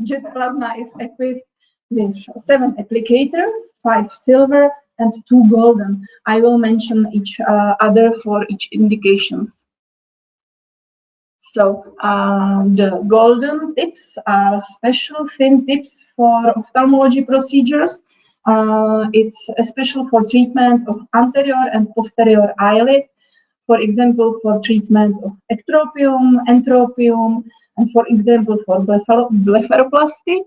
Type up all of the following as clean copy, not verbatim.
Jett Plasma is equipped with 7 applicators, 5 silver and 2 golden. I will mention each other for each indications. So the golden tips are special thin tips for ophthalmology procedures. It's special for treatment of anterior and posterior eyelid, for example, for treatment of ectropium, entropium, and for example, for blepharoplasty,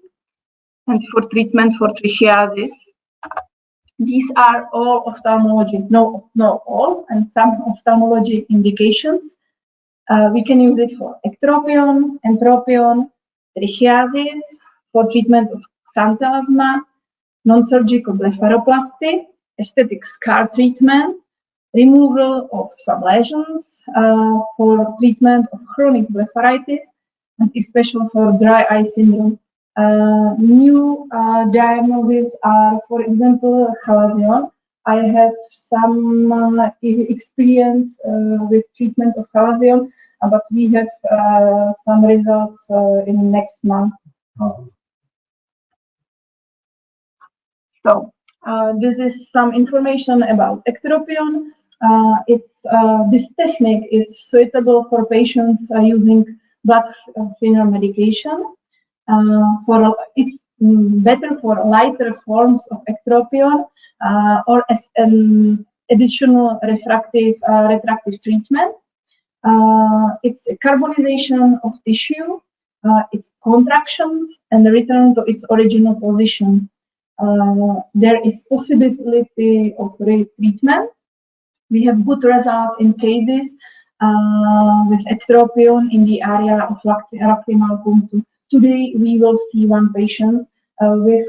and for treatment for trichiasis. These are all ophthalmology, no all, and some ophthalmology indications. We can use it for ectropion, entropion, trichiasis, for treatment of xanthelasma, non-surgical blepharoplasty, aesthetic scar treatment, removal of some lesions, for treatment of chronic blepharitis, and especially for dry eye syndrome. New diagnoses are, for example, chalazion. I have some experience with treatment of chalazion, but we have some results in next month. So this is some information about ectropion. This technique is suitable for patients using blood thinner medication. It's better for lighter forms of ectropion or as an additional refractive treatment. It's a carbonization of tissue, its contractions, and the return to its original position. There is possibility of retreatment. We have good results in cases with ectropion in the area of lacrimal punctum. Today we will see one patient with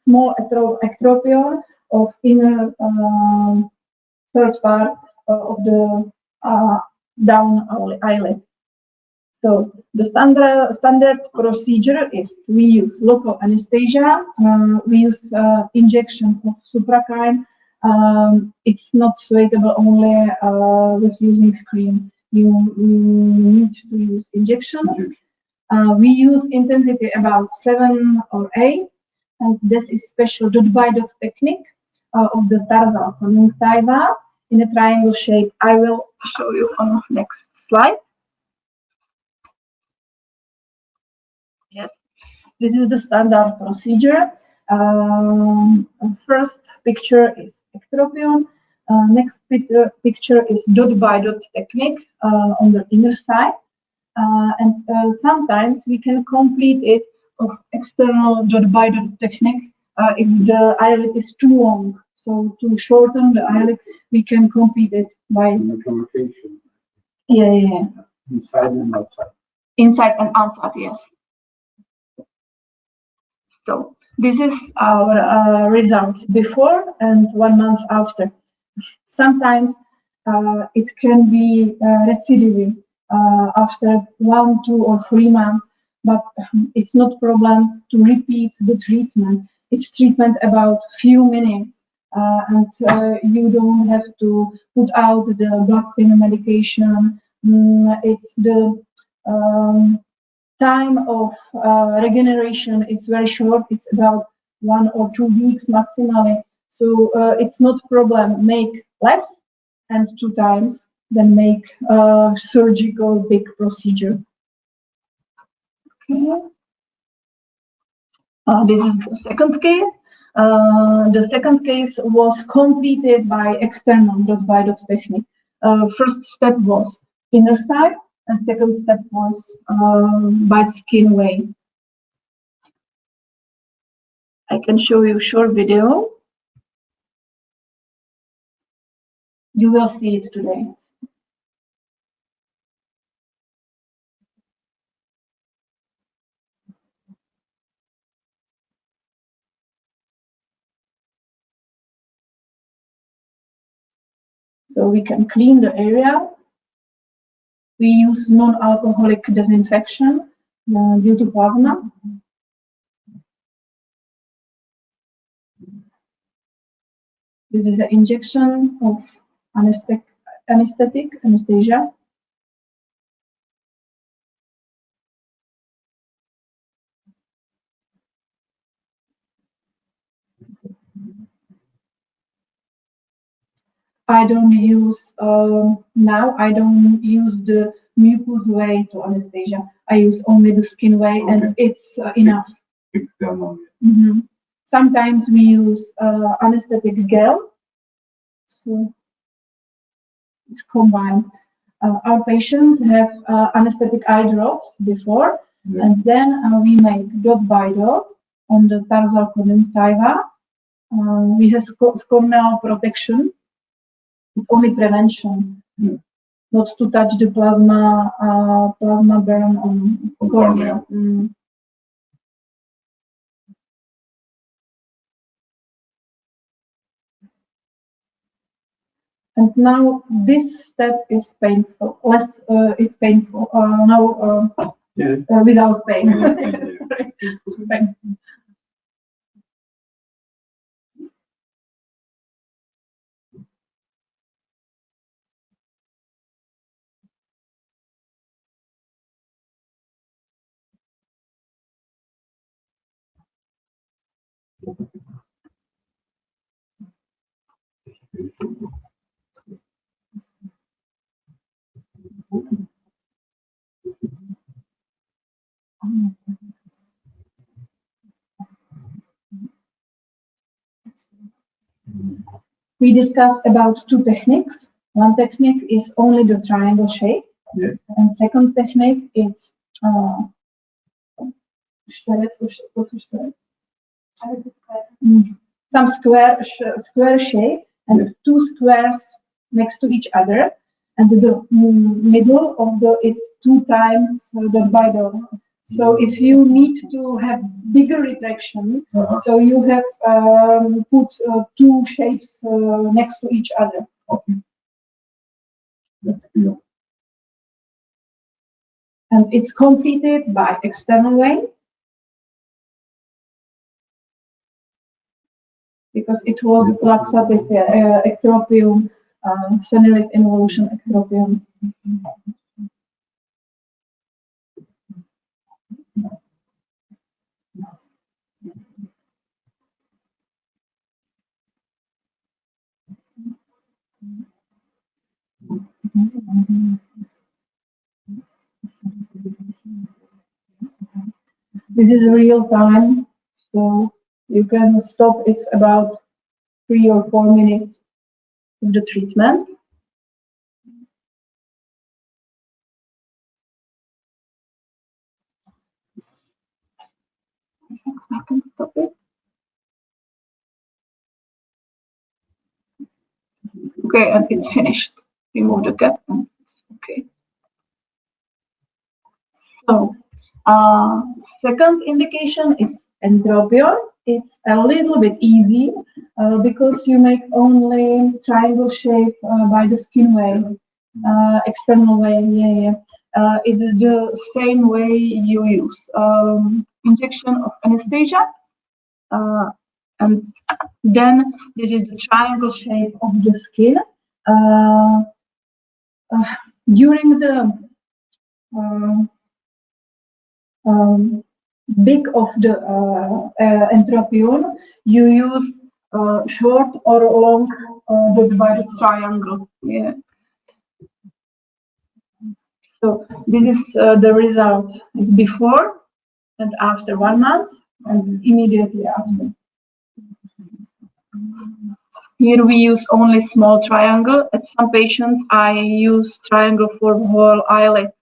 small ectropion of inner third part of the down eyelid. So the standard procedure is we use local anesthesia, we use injection of supracrine. It's not suitable only with using cream. You need to use injection. We use intensity about 7 or 8, and this is special dot by dot technique of the tarsal conjunctiva in a triangle shape. I will show you on the next slide. Yes, this is the standard procedure. First picture is ectropion. Next picture is dot by dot technique on the inner side. And sometimes we can complete it of external dot by dot technique if the eyelid is too long. So to shorten the eyelid, we can complete it by yeah. Inside and outside. Inside and outside, yes. So this is our results before and 1 month after. Sometimes it can be recidive after 1, 2, or 3 months, but it's not problem to repeat the treatment. It's treatment about few minutes, and you don't have to put out the blood thinner medication. It's the time of regeneration is very short. It's about 1 or 2 weeks maximally. So it's not problem. Make less and 2 times than make a surgical big procedure. Okay. This is the second case. The second case was completed by external dot by dot technique. First step was inner side, and second step was by skin way. I can show you a short video. You will see it today. So we can clean the area. We use non-alcoholic disinfection due to plasma. This is an injection of anesthesia. I don't use now. I don't use the mucus way to anesthesia. I use only the skin way, and it's enough. External. Sometimes we use anesthetic gel, so it's combined. Our patients have anesthetic eye drops before, and then we make dot by dot on the tarsal conjunctiva. We have corneal protection. It's only prevention, not to touch the plasma burn on cornea. And now this step is painful. Less, it's painful. Now without pain. Sorry. Pain. We discussed about two techniques. One technique is only the triangle shape, and second technique is some square shape and two squares next to each other, and the middle of it's 2 times the dot. So if you need to have bigger retraction, so you have put two shapes next to each other. And it's completed by external way, because it was laxative ectropium, senilis involution ectropium. This is real time, so you can stop. It's about 3 or 4 minutes of the treatment. I can stop it. Okay, and it's finished. Remove the cap and it's okay. So, second indication is entropion. It's a little bit easy because you make only triangle shape by the skin way, external way. It's the same way you use injection of anesthesia, and then this is the triangle shape of the skin. During the big of the entropion, you use short or long divided triangle. So this is the result. It's before and after 1 month, and immediately after. Here we use only small triangle. At some patients, I use triangle for whole eyelid.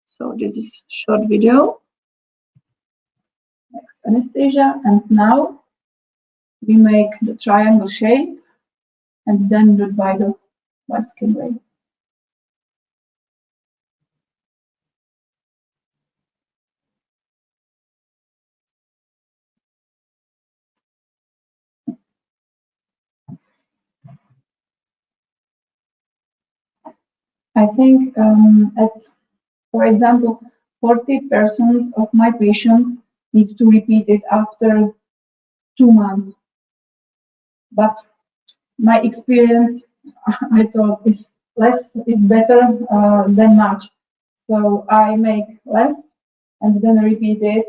So this is short video. Next anesthesia, and now we make the triangle shape and then divide by skin way. I think for example, 40% of my patients need to repeat it after 2 months. But my experience, I thought, is less is better than much. So I make less and then repeat it,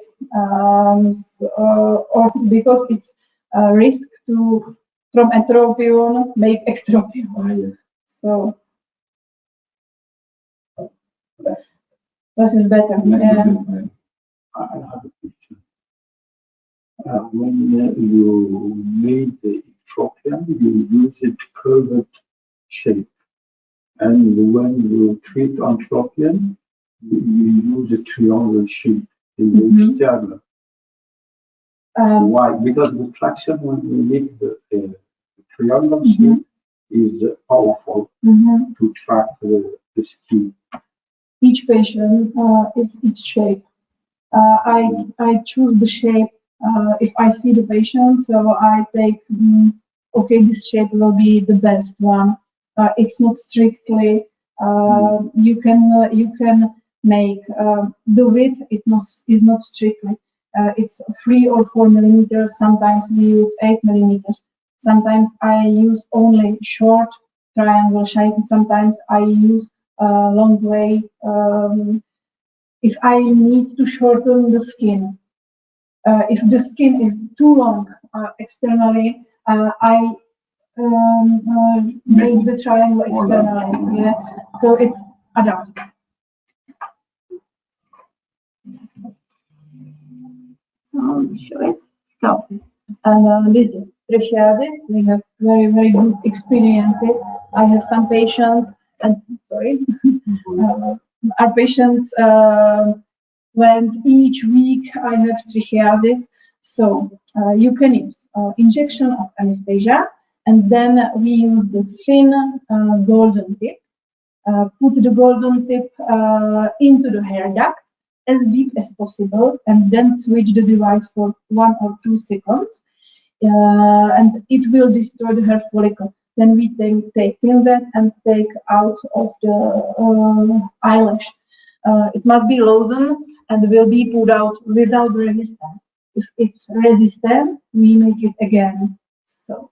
or because it's a risk to from atropion make ectropion. So this is better. I have a question. When you made the ectropion, you use it curved shape. And when you treat antropion, you use a triangle shape in the external. Why? Because the traction when we make the triangle shape is powerful to track the skin. Each patient is each shape. I choose the shape if I see the patient, so I take, okay, this shape will be the best one. It's not strictly, you can make the width, is not strictly. It's 3 or 4 millimeters. Sometimes we use 8 millimeters. Sometimes I use only short triangle shape. Sometimes I use long way. If I need to shorten the skin, if the skin is too long externally, I make the triangle externally. Yeah, so it's adapted. So, and this is trichiasis. We have very good experiences. I have some patients, and sorry, our patients went each week. I have trichiasis, so you can use injection of anesthesia, and then we use the thin golden tip. Put the golden tip into the hair duct as deep as possible, and then switch the device for 1 or 2 seconds, and it will destroy the hair follicle. Then we take pinset and take out of the eyelash. It must be loosened and will be put out without resistance. If it's resistance, we make it again. So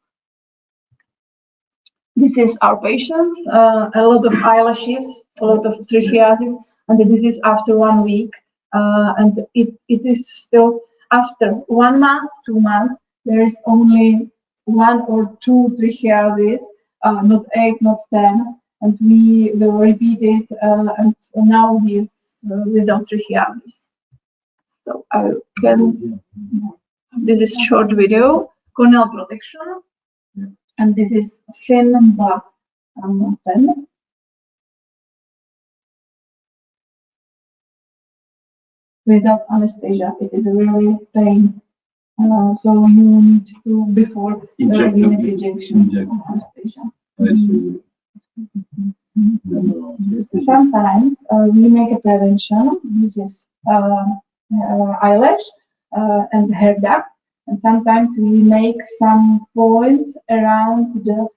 this is our patients. A lot of eyelashes, a lot of trichiasis, and this is after 1 week. And it is still after 1 month, 2 months. There is only 1 or 2 trichiasis, not 8, not 10, and we will repeat it. And now he is without trichiasis. So I can. This is short video, corneal protection, and this is thin black pen. Without anesthesia, it is a really pain. So you need to, before injection of anesthesia. Sometimes we make a prevention. This is eyelash and hair duct, and sometimes we make some points around the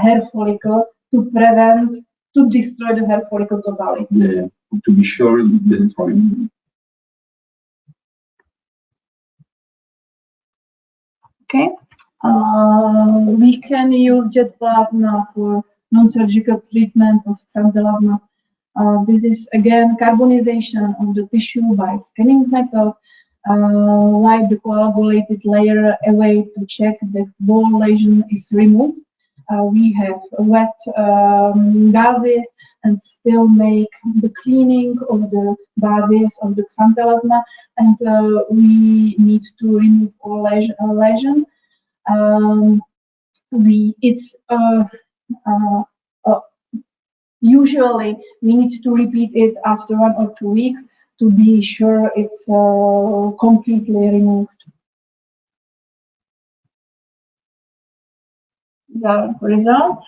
hair follicle to prevent, to destroy the hair follicle totally. Yeah, to be sure it's destroyed. Okay, we can use Jett Plasma for non-surgical treatment of xanthelasma. This is again carbonization of the tissue by scanning method. Wipe the coagulated layer away to check that ball lesion is removed. We have wet gases and still make the cleaning of the bases of the xanthelasma, and we need to remove all lesion. Usually we need to repeat it after 1 or 2 weeks to be sure it's completely removed. The results,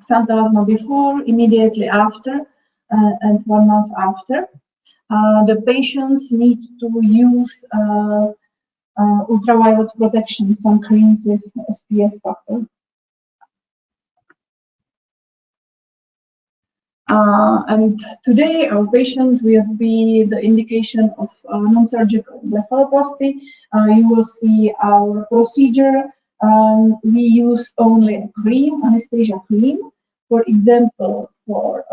xanthelasma before, immediately after, and 1 month after. The patients need to use ultraviolet protection, some creams with SPF factor. And today our patient will be the indication of non-surgical blepharoplasty. You will see our procedure. We use only a cream, anesthesia cream, for example, for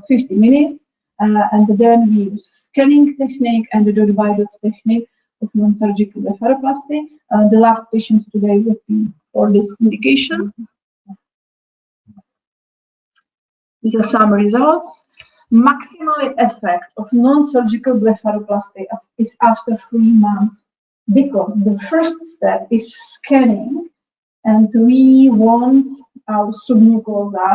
50 minutes, and then we use scanning technique and the divided technique of non-surgical blepharoplasty. The last patient today will be for this indication. These are some results. Maximal effect of non-surgical blepharoplasty is after 3 months, because the first step is scanning, and we want our submucosa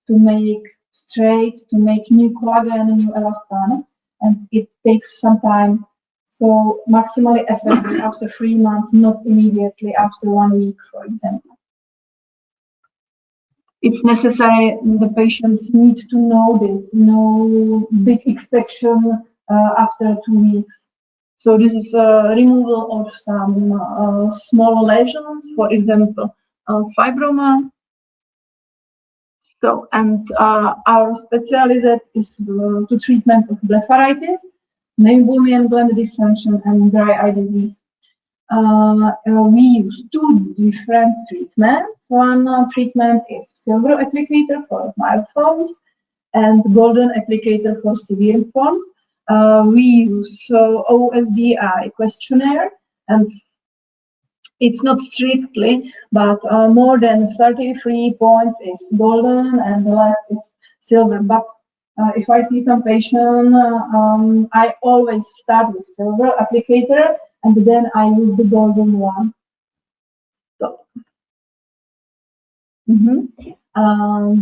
to make straight, to make new collagen and new elastin, and it takes some time. So maximally effective after 3 months, not immediately after 1 week, for example. If necessary, the patients need to know this, no big extraction after 2 weeks. So this is removal of some small lesions, for example, fibroma. So, and our specialty is to treatment of blepharitis, meibomian gland dysfunction, and dry eye disease. We use 2 different treatments. One treatment is silver applicator for mild forms and golden applicator for severe forms. We use OSDI questionnaire, and it's not strictly, but more than 33 points is golden and the last is silver. But if I see some patient, I always start with silver applicator, and then I use the golden one. So,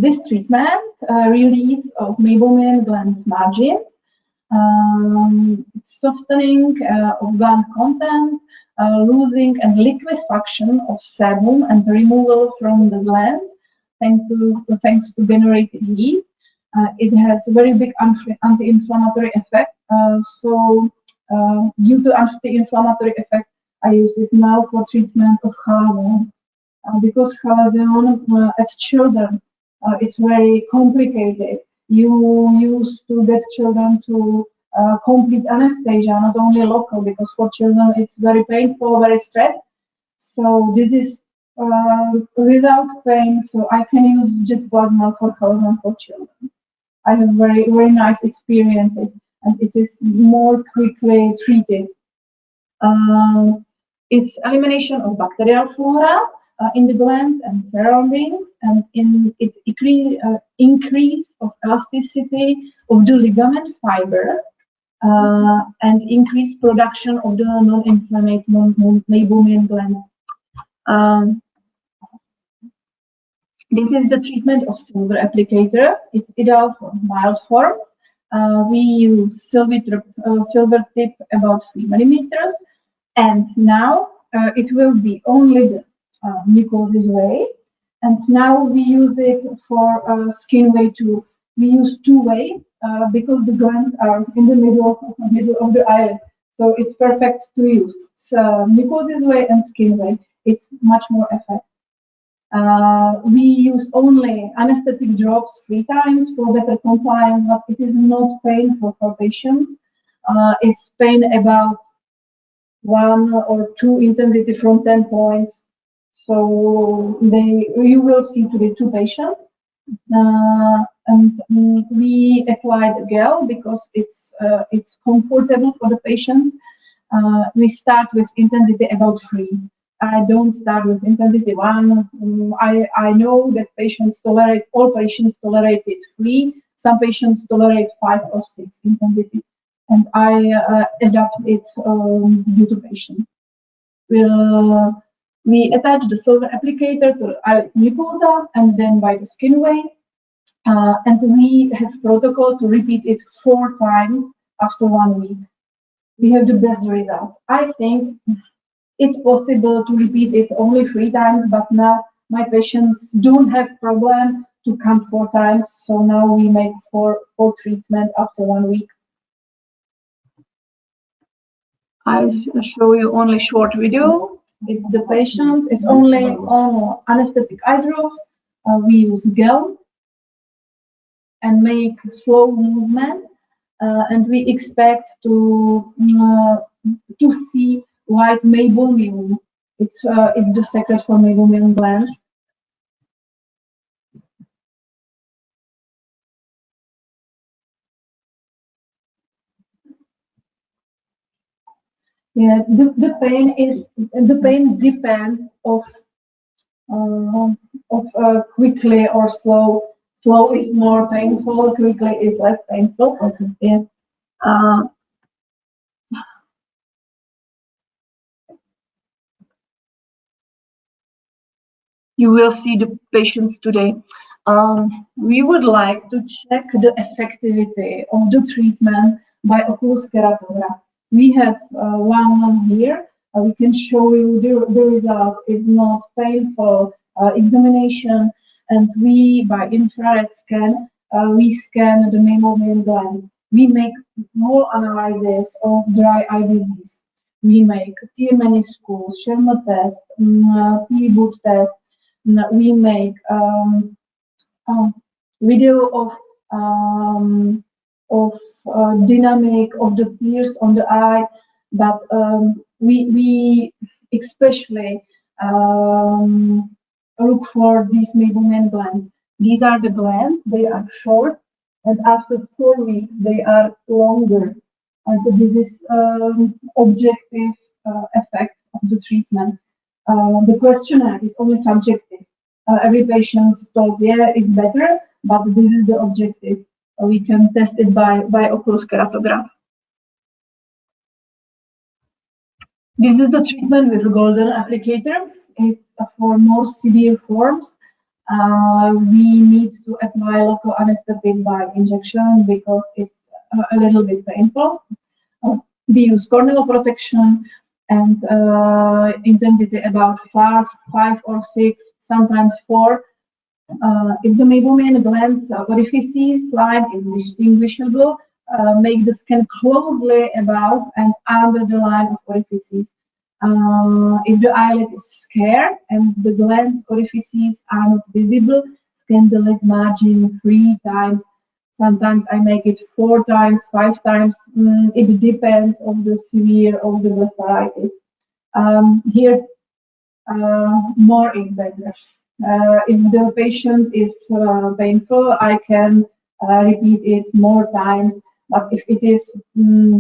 this treatment, release of meibomian gland margins, softening of gland content, losing and liquefaction of sebum, and removal from the glands thanks to generated heat. It has a very big anti-inflammatory effect. So due to anti-inflammatory effect, I use it now for treatment of chalazion. Because chalazion at children, it's very complicated. You used to get children to complete anesthesia, not only local, because for children it's very painful, very stressed. So this is without pain, so I can use Jett Plasma for chalazion for children. I have very, very nice experiences, and it is more quickly treated. It's elimination of bacterial flora in the glands and surroundings, and it increase of elasticity of the ligament fibers, and increase production of the non-inflammatory meibomian glands. This is the treatment of silver applicator. It's ideal for mild forms. We use silver tip about 3 millimeters, and now it will be only the mucosis way. And now we use it for skin way too. We use 2 ways because the glands are in the middle of the eyelid, so it's perfect to use. So mucosis way and skin way, it's much more effective. We use only anesthetic drops 3 times for better compliance, but it is not painful for patients. It's pain about 1 or 2 intensity from 10 points. So you will see today 2 patients, and we applied gel because it's comfortable for the patients. We start with intensity about 3. I don't start with intensity 1. I know that all patients tolerate it 3. Some patients tolerate 5 or 6 intensity, and I adapt it due to patient. We attach the silver applicator to the mucosa and then by the skin way, and we have protocol to repeat it 4 times after 1 week. We have the best results. I think it's possible to repeat it only 3 times, but now my patients don't have problem to come 4 times, so now we make 4 treatment after 1 week. I'll show you only short video. It's the patient. It's only on anesthetic eye drops. We use gel and make slow movement, and we expect to see white meibomian. It's the secret for meibomian glands. Yeah, the pain depends of quickly or slow. Slow is more painful, quickly is less painful. Okay. Yeah. You will see the patients today. We would like to check the effectivity of the treatment by oculus keratograph. We have one here. We can show you the results. It's not painful examination, and we, by infrared scan, we scan the mammalian glands. We make whole analysis of dry eye disease. We make tear meniscus, Sherman test, T-boot test. We make video of dynamic of the tears on the eye, but we especially look for these mammalian glands. These are the glands. They are short, and after 4 weeks they are longer. And this is objective effect of the treatment. The questionnaire is only subjective. Every patient told, yeah, it's better, but this is the objective. We can test it by oculus keratograph. This is the treatment with golden applicator. It's for more severe forms. We need to apply local anesthetic by injection because it's a little bit painful. We use corneal protection and intensity about 5 or 6, sometimes 4. If the mammalian glands orifices line is distinguishable, make the scan closely above and under the line of orifices. If the eyelid is scarred and the glands orifices are not visible, scan the lid margin 3 times. Sometimes I make it 4 times, 5 times. It depends on the severe of the blepharitis. Here, more is better. If the patient is painful, I can repeat it more times. But if it is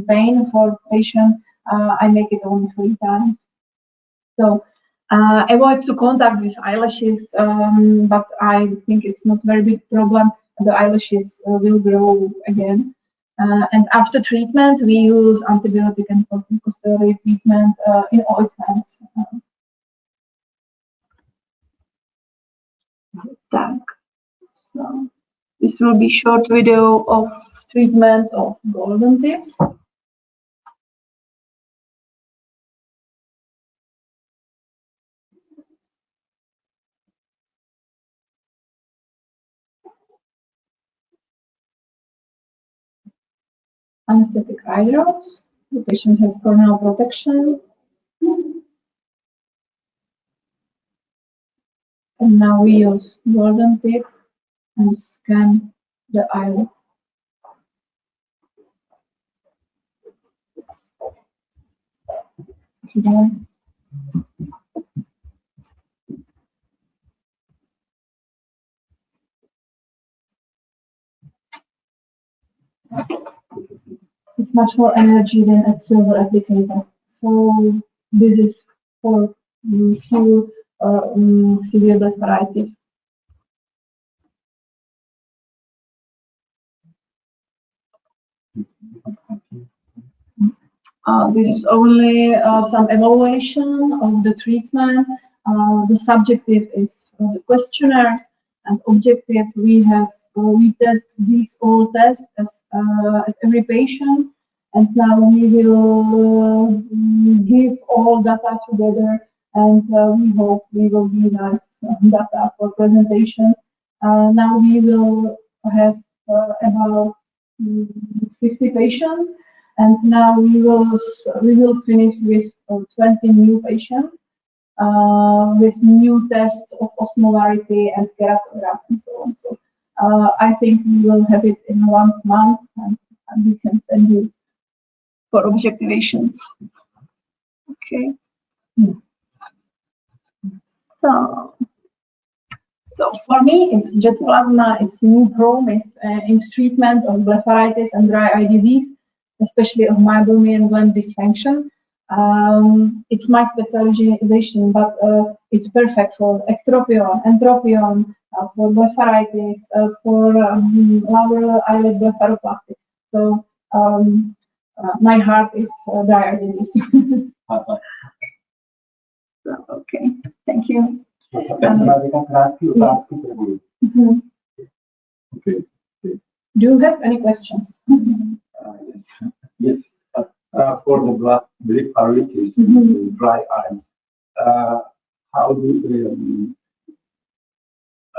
pain for patient, I make it only 3 times. So avoid to contact with eyelashes, but I think it's not very big problem. The eyelashes will grow again. And after treatment, we use antibiotic and corticosteroid treatment in ointments. So this will be short video of treatment of golden tips. Anesthetic eye drops. The patient has corneal protection. And now we use golden tip and scan the eyelid. Again. It's much more energy than a silver applicator. So this is for cure severe blepharitis. This is only some evaluation of the treatment. The subjective is the questionnaires, and objective we test these all tests at every patient, and now we will give all data together, and we hope we will be nice data for presentation. Now we will have about 50 patients. And now we will finish with 20 new patients with new tests of osmolarity and keratograph and so on. So I think we will have it in 1 month, and we can send you for objectivations. Okay. So for me, it's Jett Plasma is new promise in treatment of blepharitis and dry eye disease, especially of meibomian gland dysfunction. It's my specialization, but it's perfect for ectropion, entropion, for blepharitis, for lower eyelid blepharoplasty. So my heart is dry disease. Okay, thank you. Okay. Do you have any questions? Yes. For the blepharitis, dry eye, how do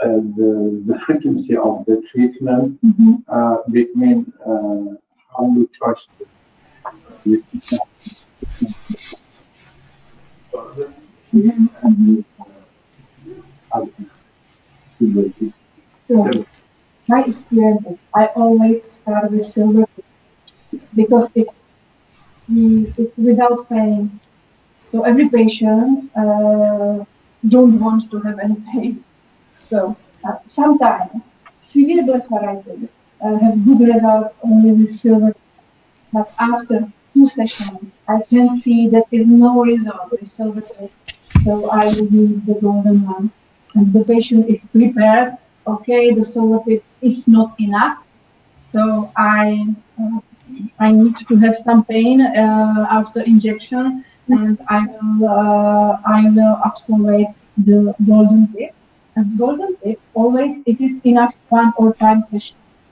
the frequency of the treatment between how you trust it? So, my experiences, I always start with silver because it's without pain. So every patient don't want to have any pain. So sometimes severe blepharitis have good results only with silver, but after 2 sessions, I can see that is no result with silver. So I will use the golden one, and the patient is prepared. Okay, the silver is not enough, so I need to have some pain after injection, and I will absolute the golden tip. And golden tip always it is enough 1 or 5 sessions.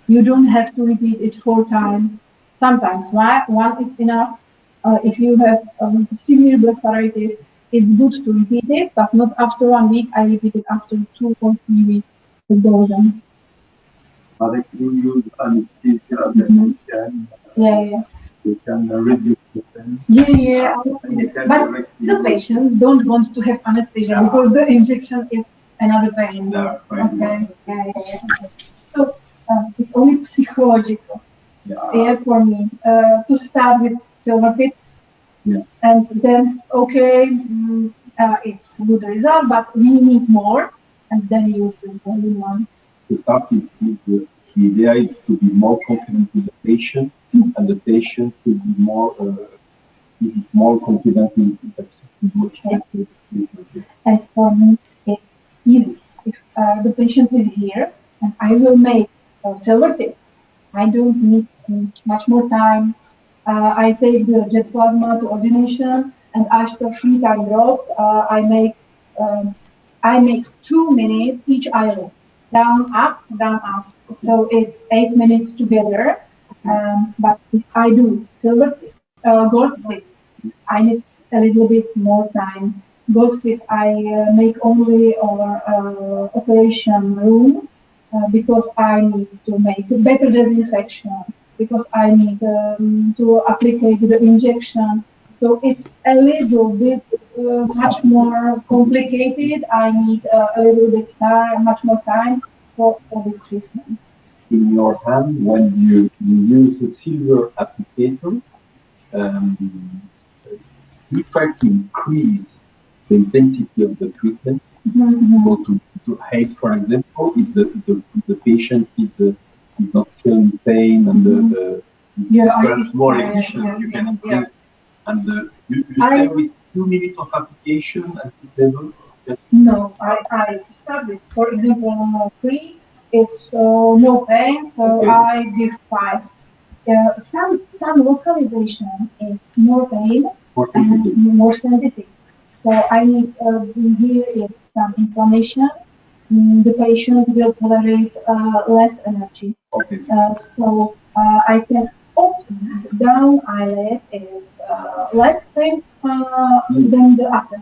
You don't have to repeat it 4 times. Sometimes one is enough. If you have severe blepharitis, it's good to repeat it, but not after 1 week. I repeat it after 2 or 3 weeks. The golden. But if you use anesthesia, then you can reduce the pain. But the patients don't want to have anesthesia because the injection is another pain. So it's only psychological. For me to start with silver tip, and then it's good result, but we need more, and then use the golden one. To start with, the idea is to be more confident with the patient, and the patient to be more confident in his acceptance. And for me, it's easy. If the patient is here, and I will make a silver tip, I don't need much more time. I take the Jett Plasma to ordination, and after 3 time drops, I make 2 minutes each eyelid. Down, up, down, up. So it's 8 minutes together. But if I do silver tip, gold tip, I need a little bit more time. Gold tip I make only our operation room because I need to make better disinfection, because I need to apply the injection. So it's a little bit much more complicated. I need a little bit time, much more time for this treatment. In your hand, when you use a silver applicator, you try to increase the intensity of the treatment, or to hide, for example, if the patient is not feeling pain and perhaps more efficient, you can increase. And you stay with 2 minutes of application at this level? No, I start with, for example, 3, it's no pain, so I give 5. Some localization is more pain and more sensitive. So I need here is some inflammation. The patient will tolerate less energy. So I can also down eyelid is less pain than the upper.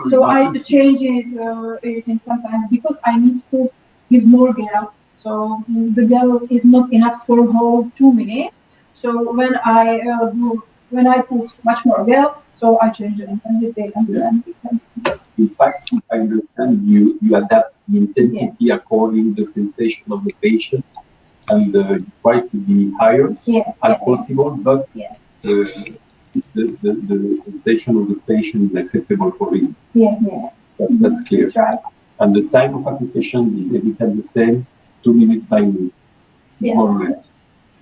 So I change it sometimes because I need to give more gel. So the gel is not enough for whole 2 minutes. So when I put much more gel, so I change the intensity and then. In fact, if I understand, you adapt the intensity according to the sensation of the patient, and try to be higher as possible, but the sensation of the patient is acceptable for him. That's clear. That's right. And the time of application is every time the same, 2 minutes by minute, more or less.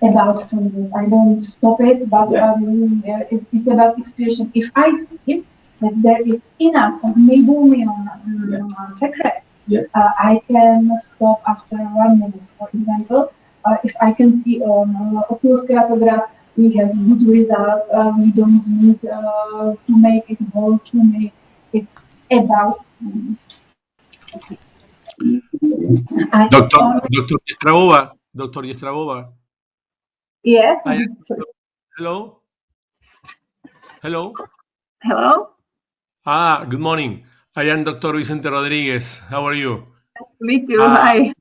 about 2 minutes. I don't stop it, but it's about expression. If I see that there is enough of meibomian secret, I can stop after 1 minute, for example. If I can see on oculus keratograph, we have good results. We don't need to make it whole 2 minutes. It's about. Dr. Jestrabova. Dr. Jestrabova. Yeah. Hello. Hello. Hello. Good morning. I am Dr. Vicente Rodriguez. How are you? Me too. Hi.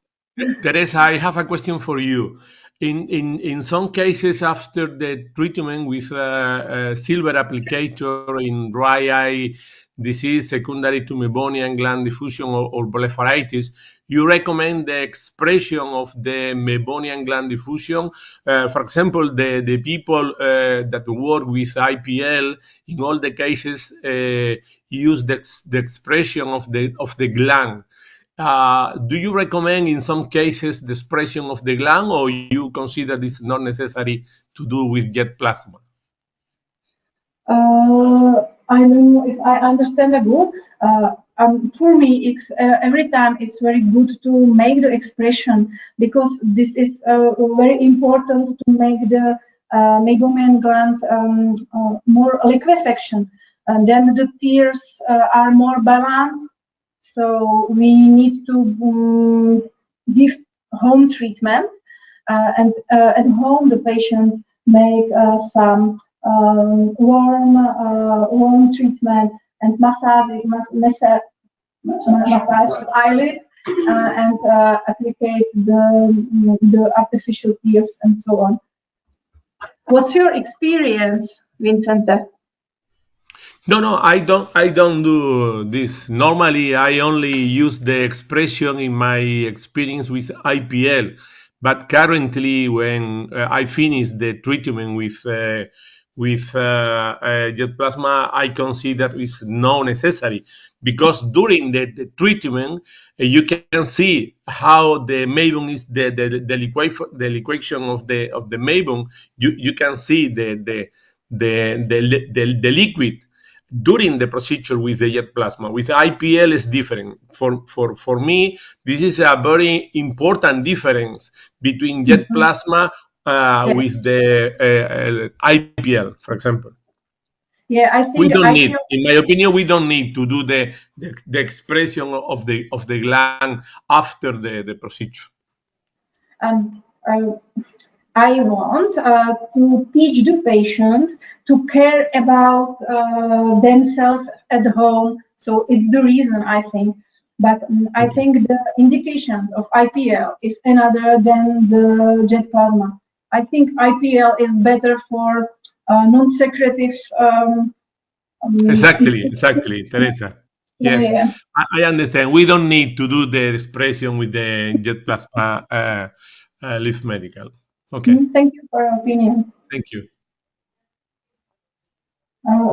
Teresa, I have a question for you. In some cases, after the treatment with a silver applicator in dry eye disease secondary to meibomian gland diffusion or blepharitis, you recommend the expression of the meibomian gland diffusion. For example, the people that work with IPL, in all the cases, use the expression of the gland. Do you recommend in some cases the expression of the gland, or you consider this not necessary to do with Jett plasma? I don't know if I understand it good. For me, it's every time it's very good to make the expression, because this is very important to make the meibomian gland more liquefaction, and then the tears are more balanced. So we need to give home treatment, and at home the patients make some warm treatment and massage the eyelid, and apply the artificial tears and so on. What's your experience, Vincente? No, I don't do this. Normally, I only use the expression in my experience with IPL. But currently, when I finish the treatment with Jett plasma, I consider it's not necessary, because during the treatment you can see how the meibum is the liquefaction of the meibum. You can see the liquid during the procedure with the Jett plasma. With IPL is different. For me, this is a very important difference between Jett plasma with the IPL, for example. Yeah, I think we don't need, in my opinion, we don't need to do the expression of the gland after the procedure. I want to teach the patients to care about themselves at home. So it's the reason, I think. But I think the indications of IPL is another than the Jett plasma. I think IPL is better for non-secretive. Exactly, Teresa. Yes, yeah. I understand. We don't need to do the expression with the Jett plasma Lift Medical. Okay. Thank you for your opinion. Thank you.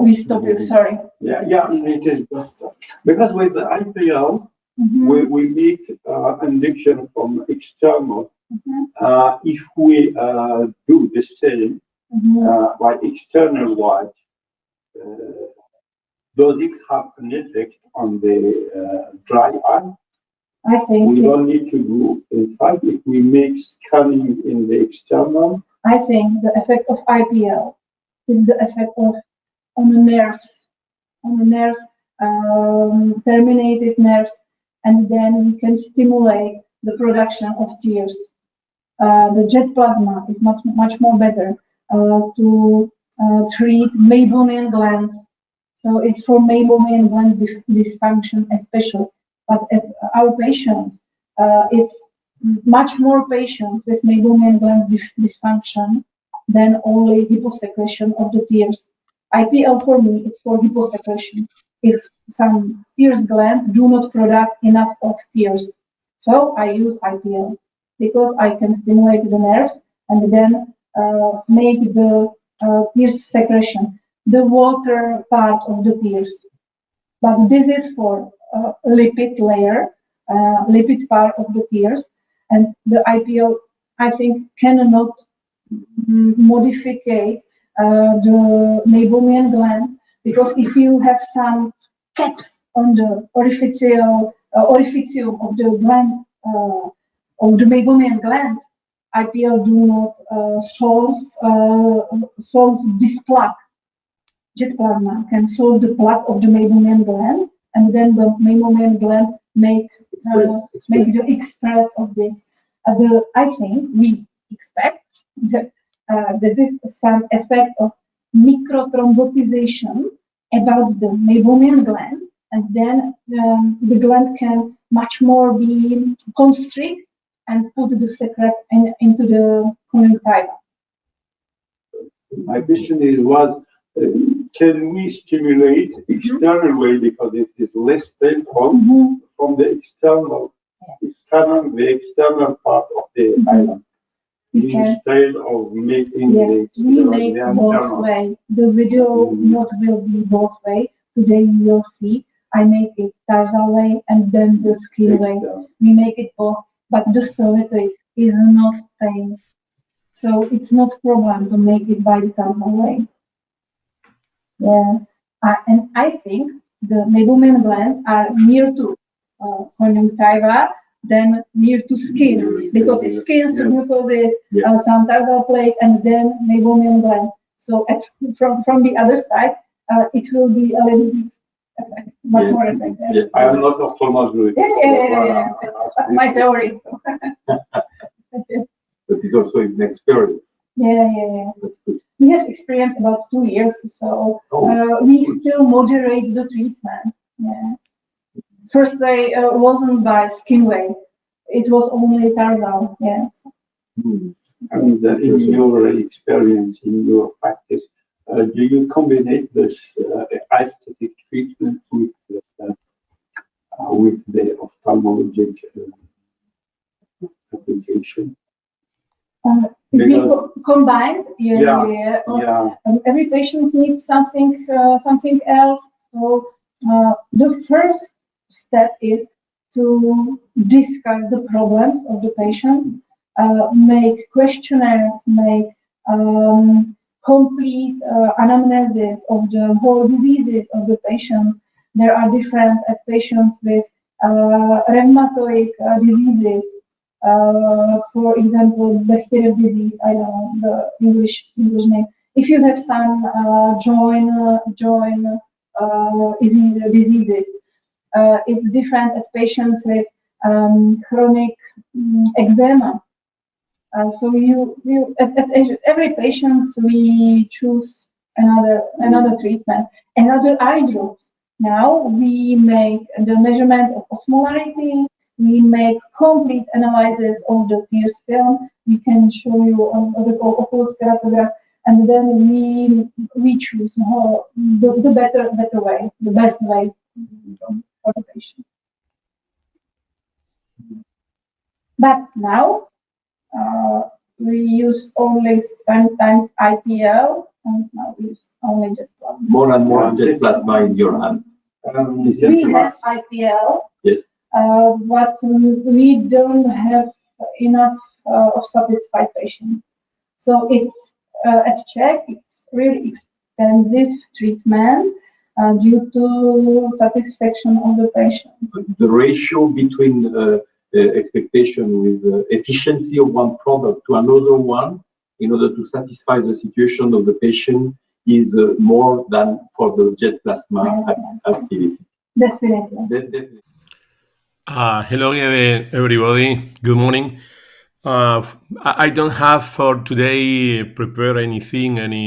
We stop you, sorry. Yeah, it is because with the IPL, we make injection from external. If we do the same by external wide, does it have an effect on the dry eye? I think we don't need to go inside. If we make scanning in the external, I think the effect of IPL is the effect of on the nerves, terminated nerves, and then we can stimulate the production of tears. The Jett plasma is much more better to treat meibomian glands. So it's for meibomian gland dysfunction especially. But at our patients, it's much more patients with meibomian glands dysfunction than only hyposecretion of the tears. IPL for me, it's for hyposecretion. If some tears glands do not produce enough of tears, so I use IPL because I can stimulate the nerves and then make the tears secretion, the water part of the tears. But this is for lipid layer, lipid part of the tears, and the IPL, I think, cannot modify the meibomian glands, because if you have some caps on the orificium of the gland, of the meibomian gland, IPL do not solve this plaque. Jett plasma can solve the plaque of the meibomian gland, and then the meibomian gland make the express of this. I think we expect that this is some effect of microthromboticization about the meibomian gland, and then the gland can much more be constrict and put the secret into the conjunctiva. My question can we stimulate external way, because it is less painful from the external part of the island, instead of making the we make both way. The video not will be both way. Today you will see I make it tarsal way and then the skin way. We make it both, but the surgery is not pain, so it's not problem to make it by the tarsal way. Yeah, and I think the meibomian glands are near to conjunctiva than near to skin, because skin submucous some tarsal plate and then meibomian glands. So from the other side, it will be a little bit much more effective. Yeah. I am not ophthalmological. Yeah. That's my theory. So. But it's also an experience. Yeah. That's good. We have experience about 2 years, so we still moderate the treatment. Yeah. First day wasn't by skin way; it was only tarsal. Yes. And in your experience, in your practice, do you combine this aesthetic treatment with the ophthalmological application? We combined, every patient needs something else. So the first step is to discuss the problems of the patients, make questionnaires, make complete anamnesis of the whole diseases of the patients. There are different patients with rheumatoid diseases. For example, Bechterew disease, I don't know the English name. If you have some joint diseases, it's different at patients with chronic eczema. So at every patient we choose another treatment, another eye drops. Now we make the measurement of osmolarity. We make complete analysis of the tears film. We can show you on the ocular keratograph, and then we choose the better way, the best way for the patient. But now we use only sometimes IPL, and now we use only Jett plasma. More and more Jett plasma in your hand. We have IPL. Yes. But we don't have enough of satisfied patients. So it's at Czech, it's really expensive treatment due to satisfaction of the patients. The ratio between expectation with efficiency of one product to another one, in order to satisfy the situation of the patient, is more than for the Jett plasma activity. Definitely. Hello everybody, good morning. I don't have for today prepared any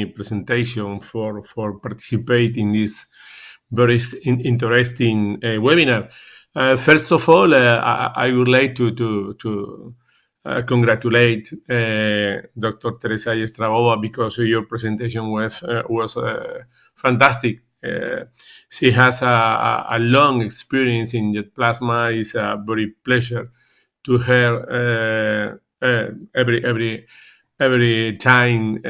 presentation for participate in this very interesting webinar. First of all, I would like to congratulate Dr. Teresa Jestrabova, because your presentation was fantastic. She has a long experience in Jett plasma. It's a very pleasure to her every time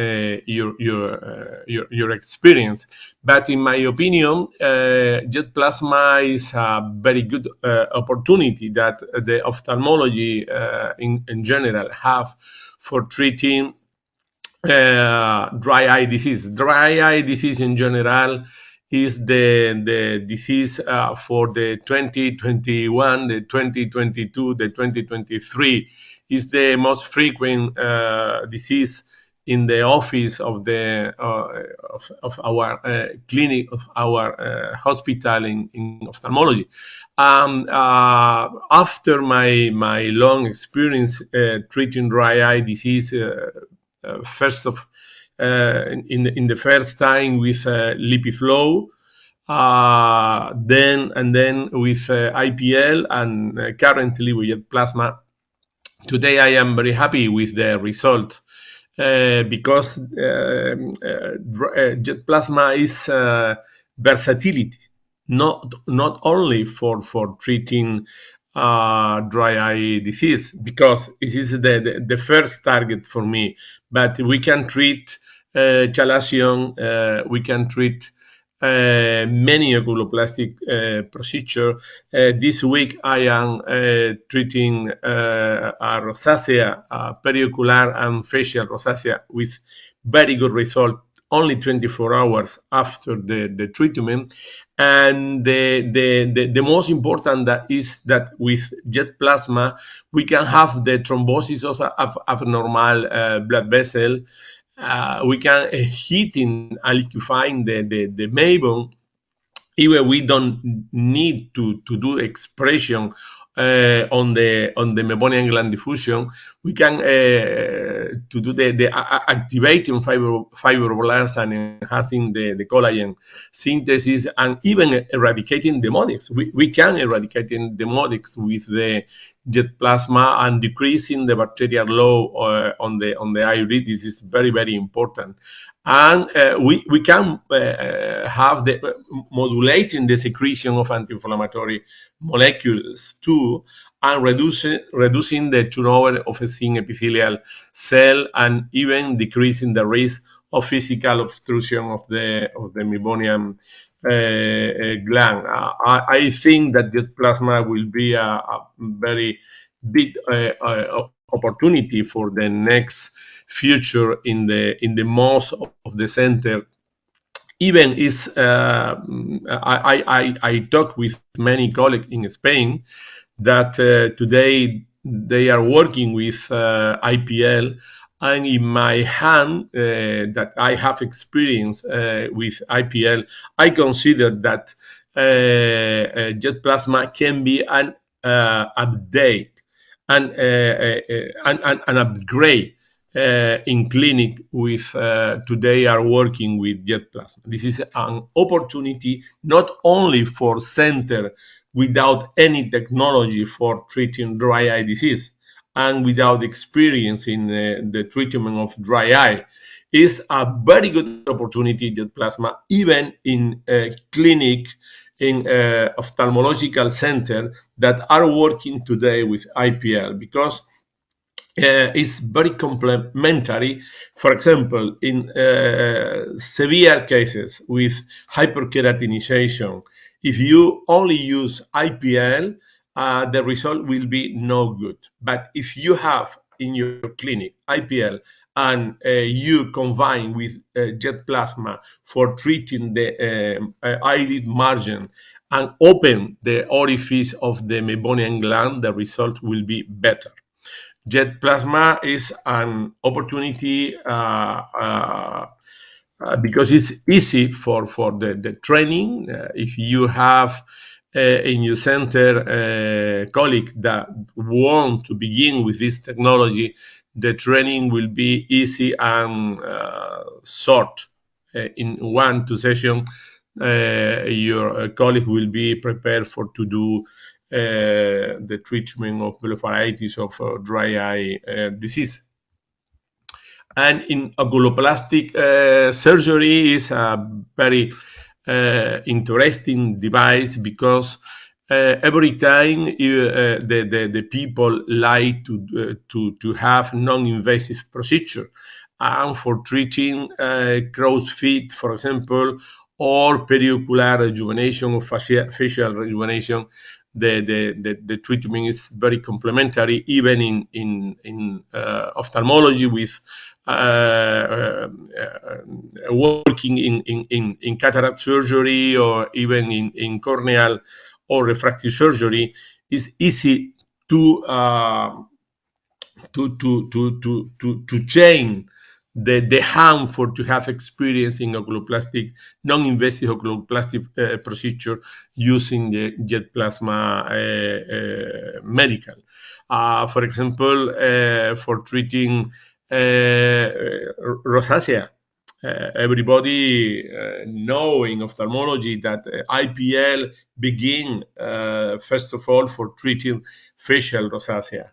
your experience. But in my opinion, Jett plasma is a very good opportunity that the ophthalmology in general have for treating dry eye disease. Dry eye disease in general is the disease for the 2021, the 2022, the 2023 is the most frequent disease in the office of the of our clinic, of our hospital in ophthalmology. After my long experience treating dry eye disease, first of in the first time with LipiFlow, then with IPL, and currently with Jett Plasma. Today I am very happy with the result because Jett Plasma is versatility, not only for treating dry eye disease, because this is the first target for me, but we can treat chelation, we can treat many oculoplastic procedure. This week I am treating a rosacea, periocular and facial rosacea, with very good result only 24 hours after the treatment. And the most important that is that with Jett Plasma we can have the thrombosis of abnormal blood vessel. We can heating and liquefying the meibum. Even we don't need to do expression on the meibomian gland diffusion. We can to do the activating fibroblasts and enhancing the collagen synthesis, and even eradicating demodex. We can eradicate demodex with the Jett Plasma and decreasing the bacterial load on the iris. This is very, very important. And we can have the modulating the secretion of anti-inflammatory molecules too, and reducing the turnover of a thin epithelial cell, and even decreasing the risk of physical obstruction of the meibomian gland. I think that Jett Plasma will be a very big opportunity for the next future in the most of the center. Even is I talk with many colleagues in Spain that today they are working with IPL, and in my hand that I have experience with IPL, I consider that Jett Plasma can be an update and an upgrade in clinic with today are working with Jett Plasma. This is an opportunity not only for center without any technology for treating dry eye disease and without experience in the treatment of dry eye. Is a very good opportunity, Jett Plasma, even in a clinic, in ophthalmological center that are working today with IPL, because is very complementary. For example, in severe cases with hyperkeratinization, if you only use IPL, the result will be no good. But if you have in your clinic IPL and you combine with Jett Plasma for treating the eyelid margin and open the orifice of the meibomian gland, the result will be better. Jett Plasma is an opportunity because it's easy for the training. If you have in your center colleague that want to begin with this technology, the training will be easy and short. In 1-2 sessions, your colleague will be prepared to do the treatment of blepharitis of dry eye disease. And in oculoplastic surgery is a very interesting device, because every time the people like to have non-invasive procedure, and for treating crow's feet, for example, or periocular rejuvenation or facial rejuvenation, the treatment is very complementary, even in ophthalmology, with working in cataract surgery, or even in corneal or refractive surgery. Is easy to change the harm for to have experience in oculoplastic, non-invasive oculoplastic procedure using the Jett Plasma Medical. For example, for treating rosacea. Everybody know in ophthalmology that IPL begin first of all for treating facial rosacea.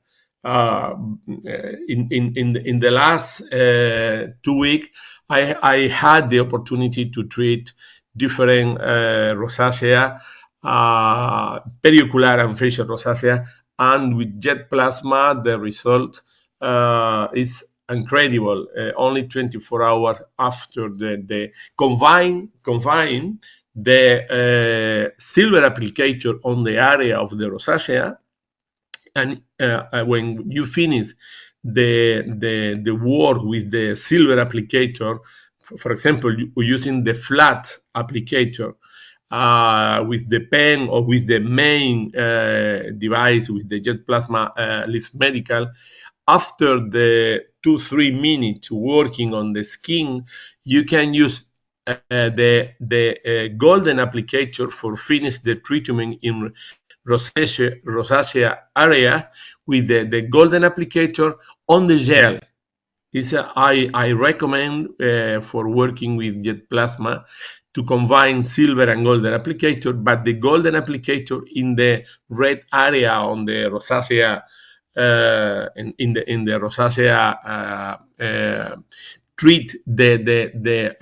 In the last 2 weeks, I had the opportunity to treat different rosacea, periocular and facial rosacea, and with Jett Plasma, the result is incredible. Only 24 hours after the confine the silver applicator on the area of the rosacea, and when you finish the work with the silver applicator, for example, using the flat applicator with the pen or with the main device, with the Jett Plasma Medical, after the 2-3 minutes working on the skin, you can use the golden applicator for finish the treatment in rosacea area with the golden applicator on the gel. I recommend for working with Jett Plasma to combine silver and golden applicator, but the golden applicator in the red area on the rosacea, in the rosacea, treat the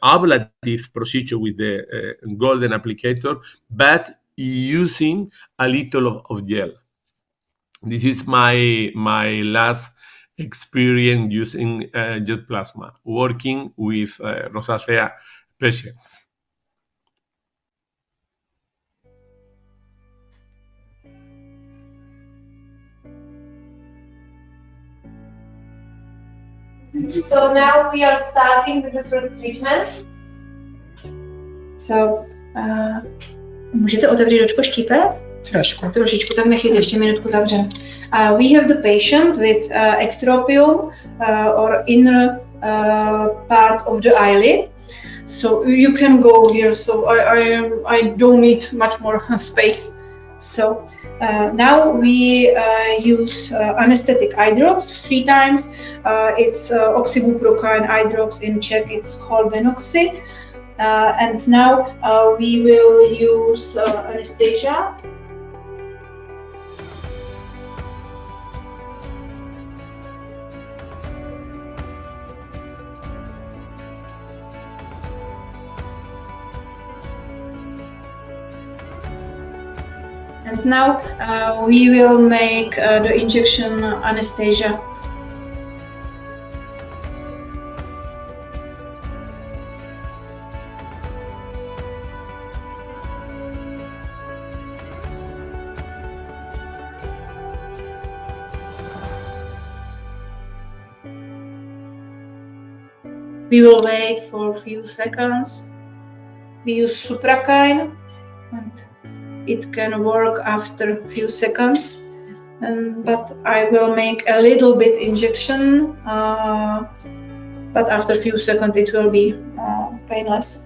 ablative procedure with the golden applicator, but using a little of gel. This is my last experience using Jett Plasma, working with rosacea patients. So now we are starting with the first treatment. So, můžete otevřít očko štípe? Trošičku, tak nechejte ještě minutku zavřen. We have the patient with extropium or inner part of the eyelid. So you can go here. So I don't need much more space. So now we use anesthetic eye drops 3 times. It's oxybuprocaine eye drops. In Czech it's called Venoxy. And now we will use anesthesia. And now we will make the injection anesthesia. We will wait for a few seconds. We use supracaine, and it can work after a few seconds. But I will make a little bit injection, but after a few seconds it will be painless.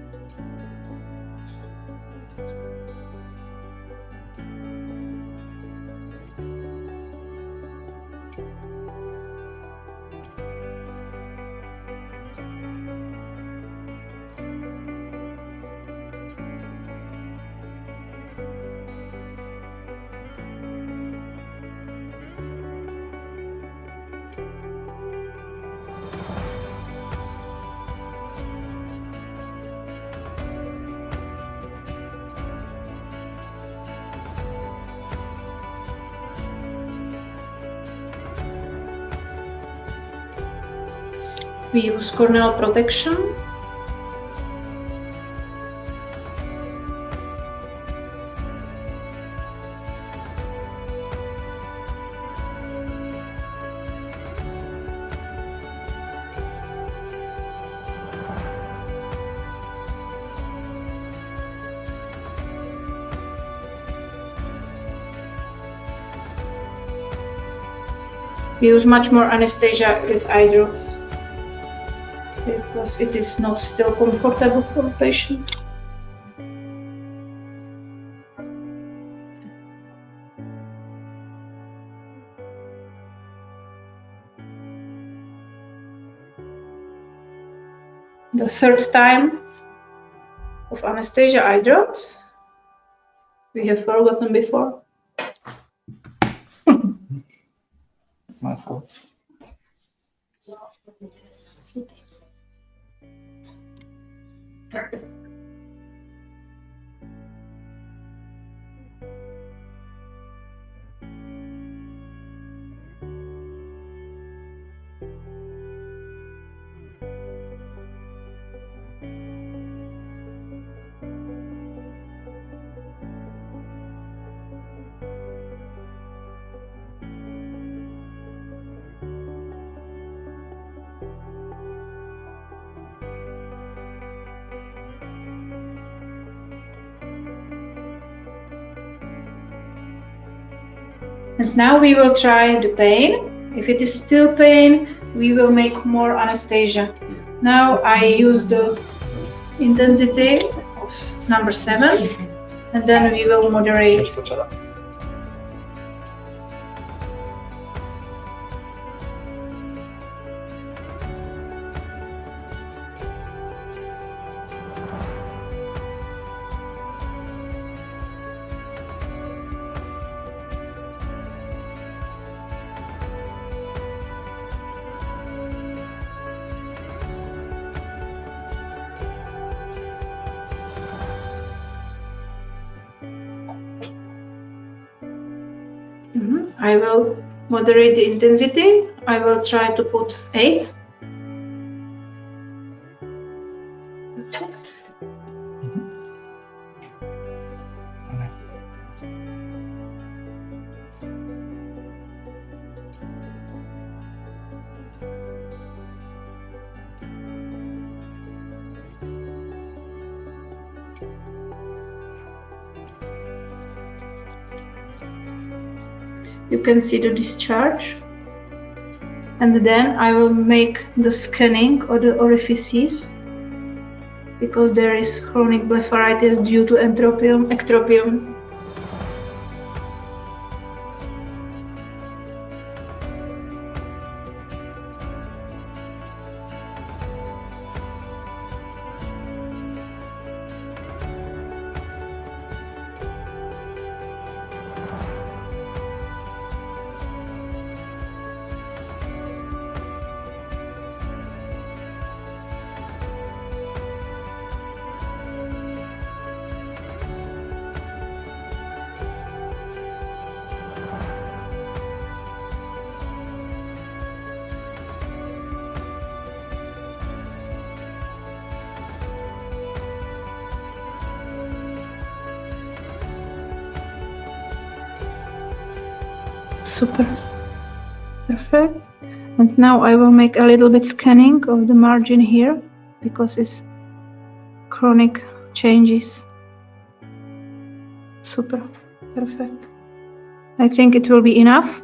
We use corneal protection. we use much more anesthesia with eye drops because it is not still comfortable for the patient. The third time of anesthesia eye drops, we have forgotten before. It's my fault. And now we will try the pain. If it is still pain, we will make more anesthesia. Now I use the intensity of number 7, and then we will moderate. I will moderate the intensity. I will try to put 8. You can see the discharge, and then I will make the scanning of the orifices because there is chronic blepharitis due to ectropium. Super, perfect. And now I will make a little bit scanning of the margin here because it's chronic changes. Super, perfect. I think it will be enough.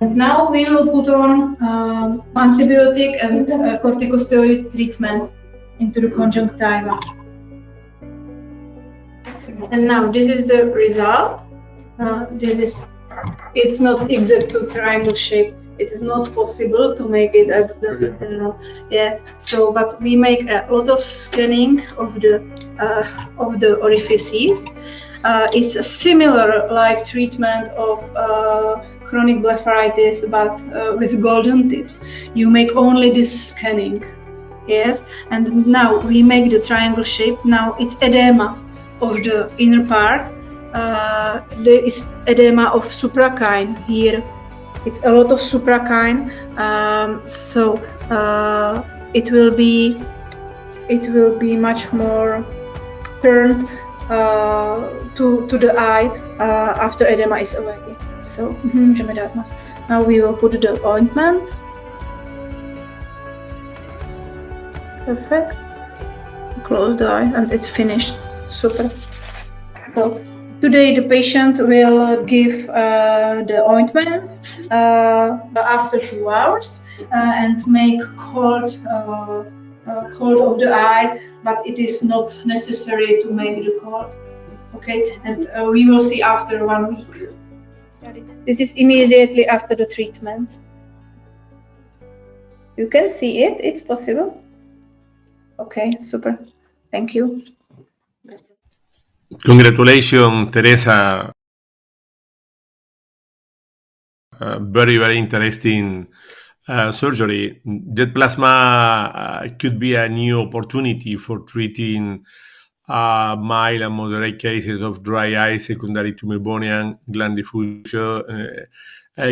And now we will put on antibiotic and corticosteroid treatment into the conjunctiva. And now this is the result. It's not exactly triangle shape. It is not possible to make it at the So, but we make a lot of scanning of the orifices. It's similar like treatment of chronic blepharitis, but with golden tips. You make only this scanning, yes. And now we make the triangle shape. Now it's edema of the inner part. There is edema of suprakine here. It's a lot of suprakine. It will be much more turned to the eye after edema is away. So můžeme dát mask. Now we will put the ointment. Perfect. Close the eye and it's finished. Super. So today the patient will give the ointment after 2 hours and make cold of the eye, but it is not necessary to make the cold. Okay, and we will see after 1 week. This is immediately after the treatment. You can see it, it's possible. Okay, super. Thank you. Congratulations, Teresa. Very, very interesting surgery. Jett plasma could be a new opportunity for treating mild and moderate cases of dry eye secondary to meibomian gland diffusion,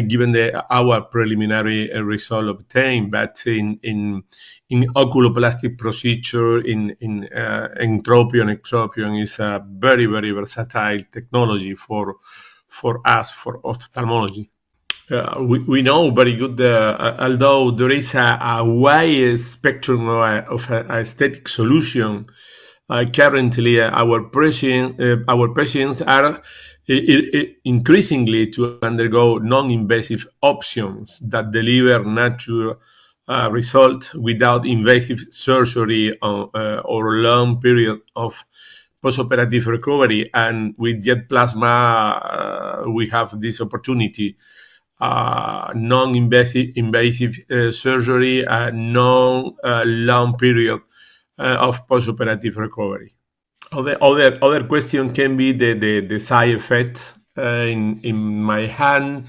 given our preliminary result obtained. But in oculoplastic procedure, in entropion, extropion is a very, very versatile technology for us, for ophthalmology. We know very good, although there is a wide spectrum of aesthetic solution. Currently, our patients are increasingly to undergo non-invasive options that deliver natural result without invasive surgery or long period of postoperative recovery. And with Jett Plasma, we have this opportunity. Non-invasive surgery, long period of postoperative recovery. Other question can be the side effect. In my hand,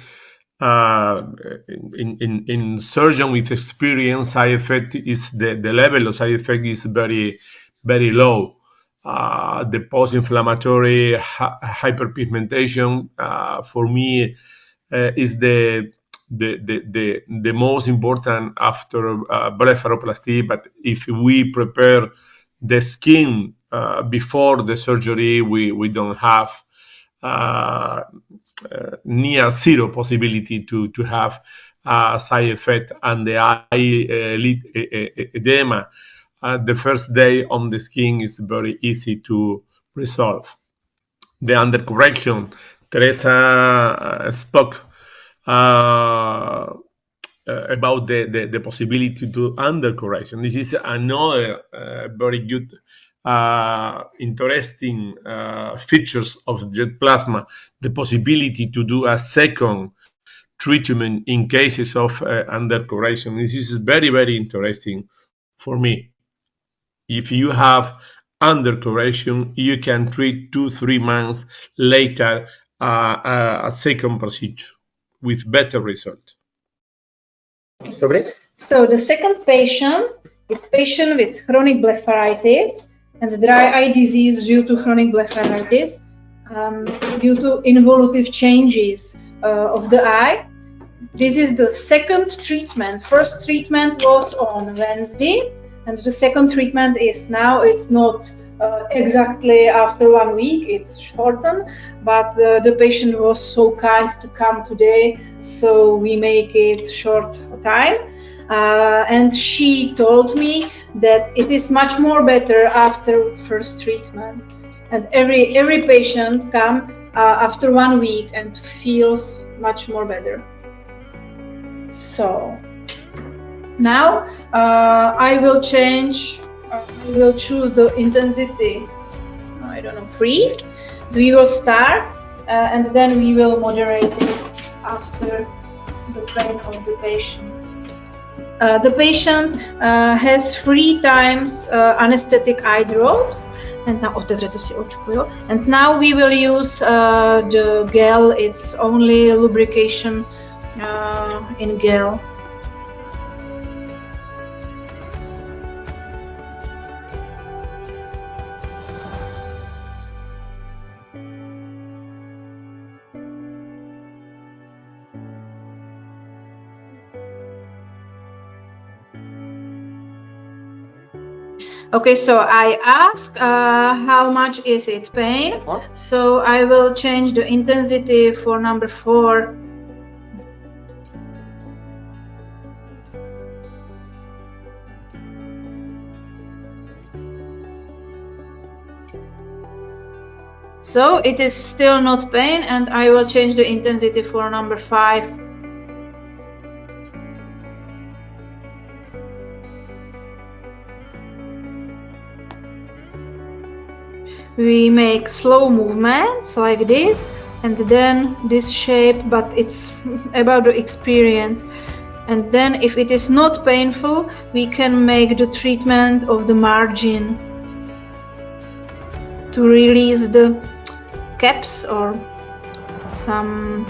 in surgeon with experience, side effect is the level of side effect is very, very low. The post-inflammatory hyperpigmentation for me is the most important after blepharoplasty. But if we prepare the skin before the surgery, we don't have near zero possibility to have a side effect, and the eyelid edema the first day on the skin is very easy to resolve. The undercorrection, Teresa spoke about the possibility to do undercorrection. This is another very good, interesting features of Jett Plasma, the possibility to do a second treatment in cases of undercorrection. This is very, very interesting for me. If you have undercorrection, you can treat 2-3 months later a second procedure with better result. So the second patient is patient with chronic blepharitis and dry eye disease due to chronic blepharitis due to involutive changes of the eye. This is the second treatment. First treatment was on Wednesday, and the second treatment is now. It's not exactly after 1 week, it's shortened, but the patient was so kind to come today, so we make it short time. And she told me that it is much more better after first treatment. And every patient come after 1 week and feels much more better. So now I will change. We will choose the intensity, I don't know, 3. We will start and then we will moderate it after the pain of the patient. The patient has 3 times anesthetic eye drops. And now, and now we will use the gel. It's only lubrication in gel. Okay, so I ask how much is it pain? So I will change the intensity for number 4. So it is still not pain, and I will change the intensity for number 5. We make slow movements like this, and then this shape, but it's about the experience. And then if it is not painful, we can make the treatment of the margin to release the caps or some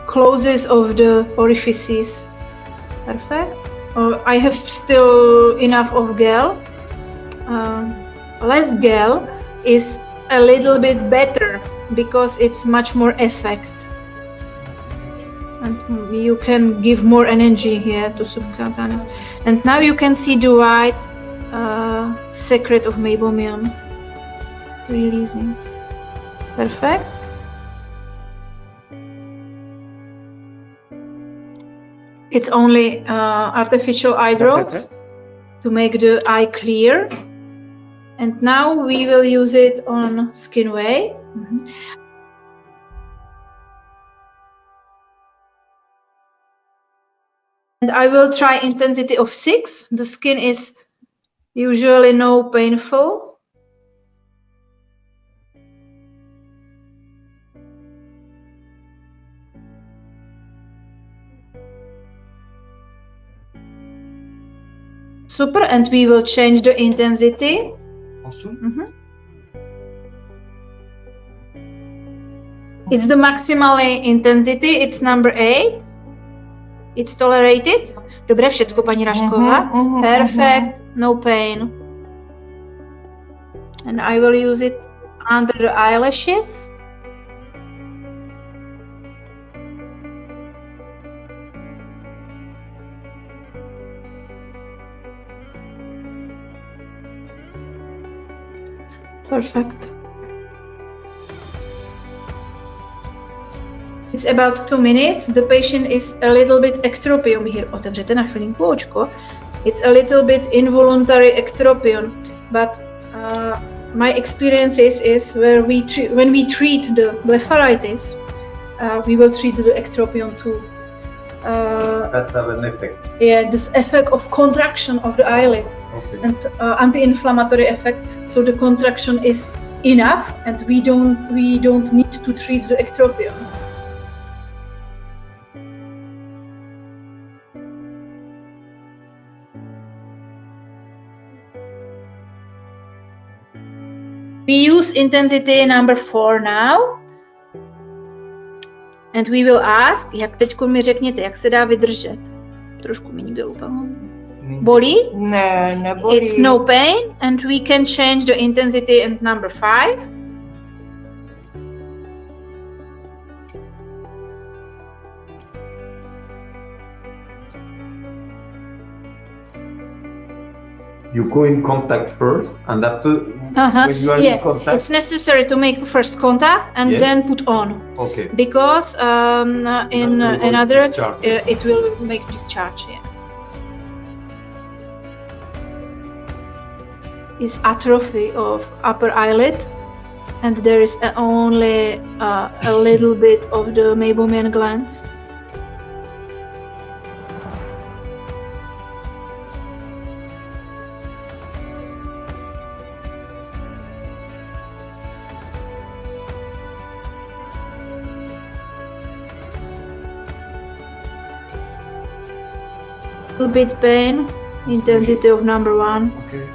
closes of the orifices. Perfect. I have still enough of gel. Less gel is a little bit better because it's much more effect, and you can give more energy here to subcutaneous. And now you can see the white secret of meibomian releasing. Perfect. It's only artificial eye drops to make the eye clear. And now we will use it on skin way. And I will try intensity of 6. The skin is usually no painful. Super, and we will change the intensity. Awesome. It's the maximal intensity, it's number 8. It's tolerated. Dobre, všetko, paní Rašková. Perfect, no pain. And I will use it under the eyelashes. Perfect. It's about 2 minutes. The patient is a little bit ectropion here. Otevřete na chvilinku očko. It's a little bit involuntary ectropion, but my experience is when we treat the blepharitis, we will treat the ectropion too. That's have an effect. Yeah, this effect of contraction of the eyelid. Okay. And anti-inflammatory effect. So the contraction is enough, and we don't need to treat the ectropion. We use intensity number 4 now. And we will ask, jak teďko mi řekněte, jak se dá vydržet. Trošku méně gelu. Bolí? Ne, nebolí. It's no pain, and we can change the intensity and number 5. You go in contact first, and after when you are in contact, it's necessary to make first contact and then put on. Okay. Because in another it will make discharge. Yeah. Is atrophy of upper eyelid, and there is only a little bit of the meibomian glands. A bit pain, intensity of number 1. Okay.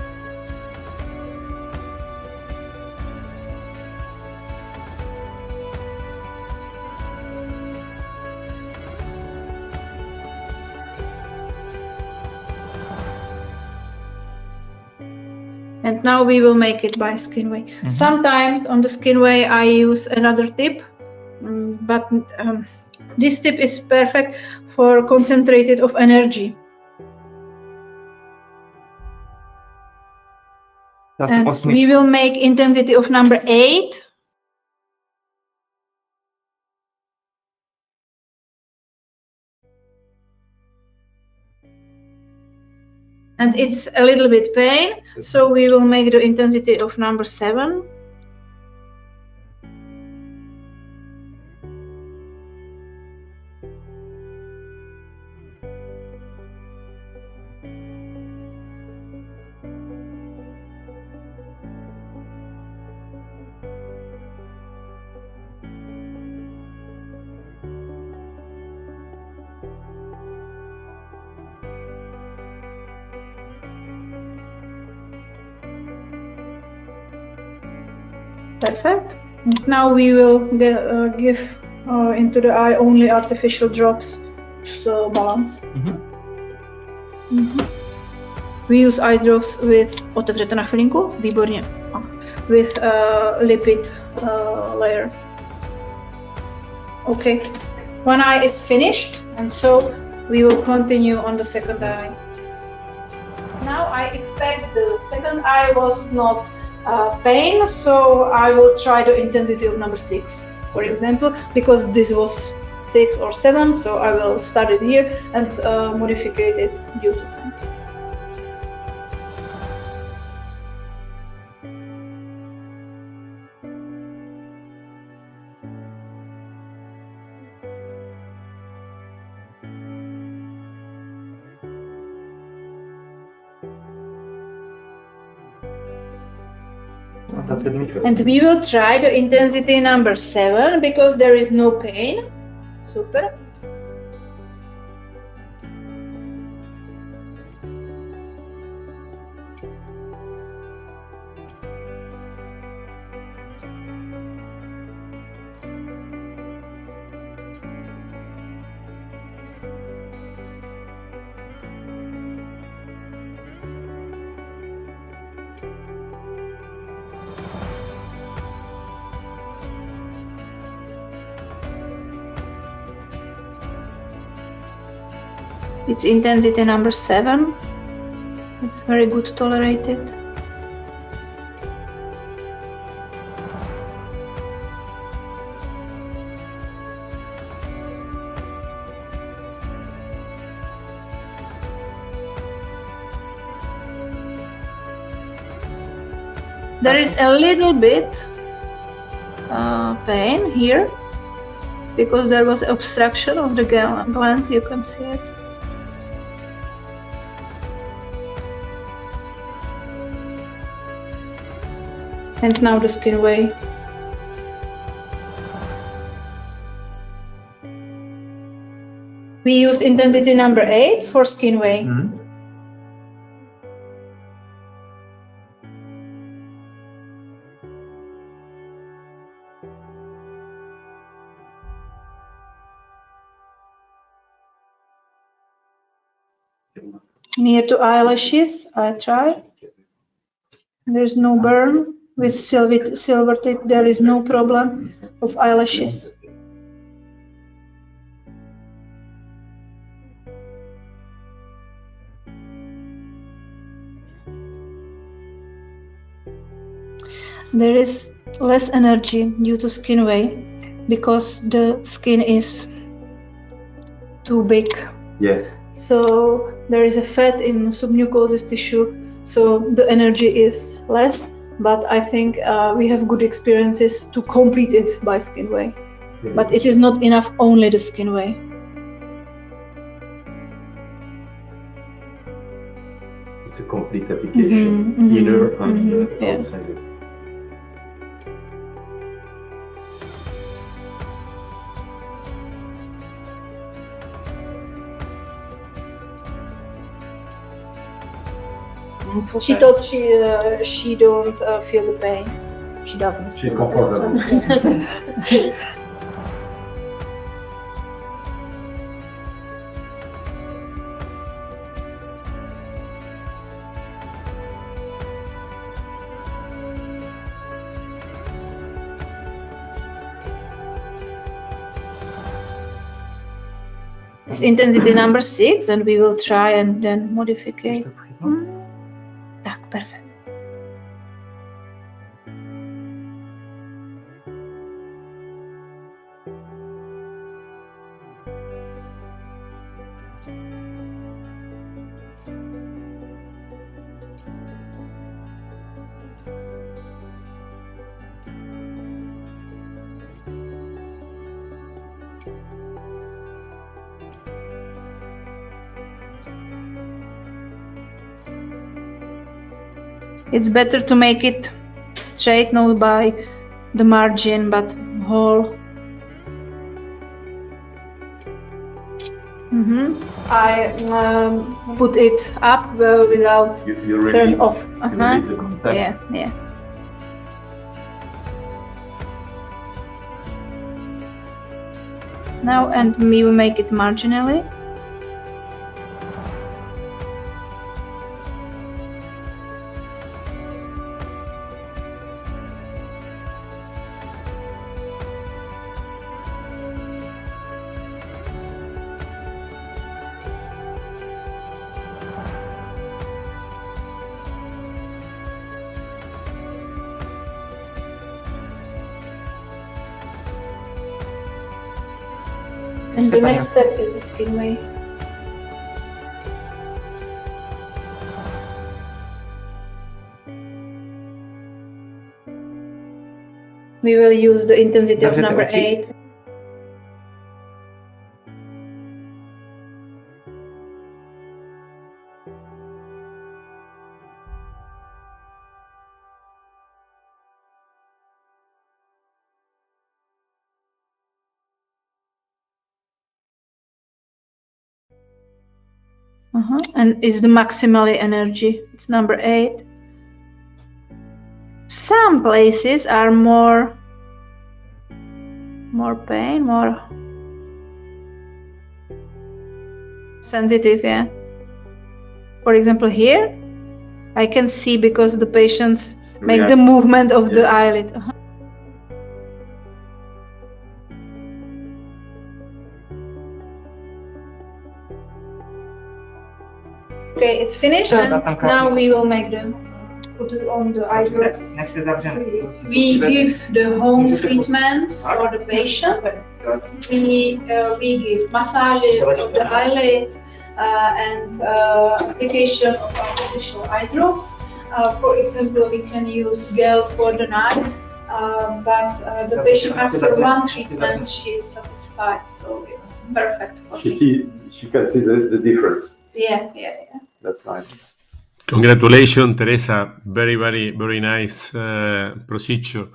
And now we will make it by skinway. Sometimes on the skinway I use another tip, but this tip is perfect for concentrated of energy. And we will make intensity of number 8. And it's a little bit pain, so we will make the intensity of number 7. Perfect. Now we will give into the eye only artificial drops, so balance. We use eye drops with otevřete na chvilinku, výborně, with lipid layer. Okay, one eye is finished, and so we will continue on the second eye. Now I expect the second eye was not pain, so I will try the intensity of number 6, for example, because this was 6 or 7, so I will start it here and modify it due to time. And we will try the intensity number 7 because there is no pain. Super. It's intensity number 7. It's very good tolerated. There is a little bit pain here because there was obstruction of the gland, you can see it. And now the skin way. We use intensity number 8 for skin way. Near to eyelashes, I try. There's no burn. With silver tip, there is no problem of eyelashes. There is less energy due to skin way because the skin is too big. Yeah. So there is a fat in submucosous tissue, so the energy is less. But I think we have good experiences to complete it by skin way. Yeah. But it is not enough only the skin way. It's a complete application, inner and outside. She thought she don't feel the pain. She doesn't. She's comfortable. It's intensity number 6, and we will try and then modify it. Tak, perfect. It's better to make it straight, not by the margin, but whole. I put it up without You turn off. release the contact. Yeah, yeah. Now, and we will make it marginally. And the next step is the skinway. We will use the intensity of number 8. And is the maximally energy. It's number 8. Some places are more pain, more sensitive, yeah. For example, here I can see because the patients make the movement of the eyelid. Okay, it's finished, and now we will make the put it on the eye drops. We give the home treatment for the patient. We give massages of the eyelids and application of artificial eye drops. For example, we can use gel for the night, but the patient after one treatment she is satisfied, so it's perfect for me. She can see the difference. Yeah. That's nice. Congratulations, Teresa. Very nice procedure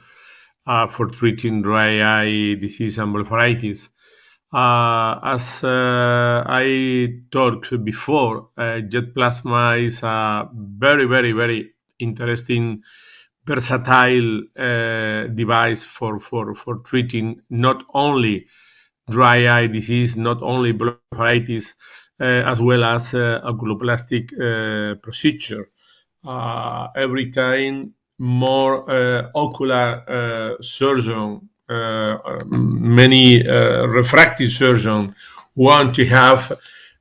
for treating dry eye disease and blepharitis. As I talked before, Jett Plasma is a very interesting, versatile device for treating not only dry eye disease, not only blepharitis, as well as oculoplastic procedure. Every time more ocular surgeon, many refractive surgeons want to have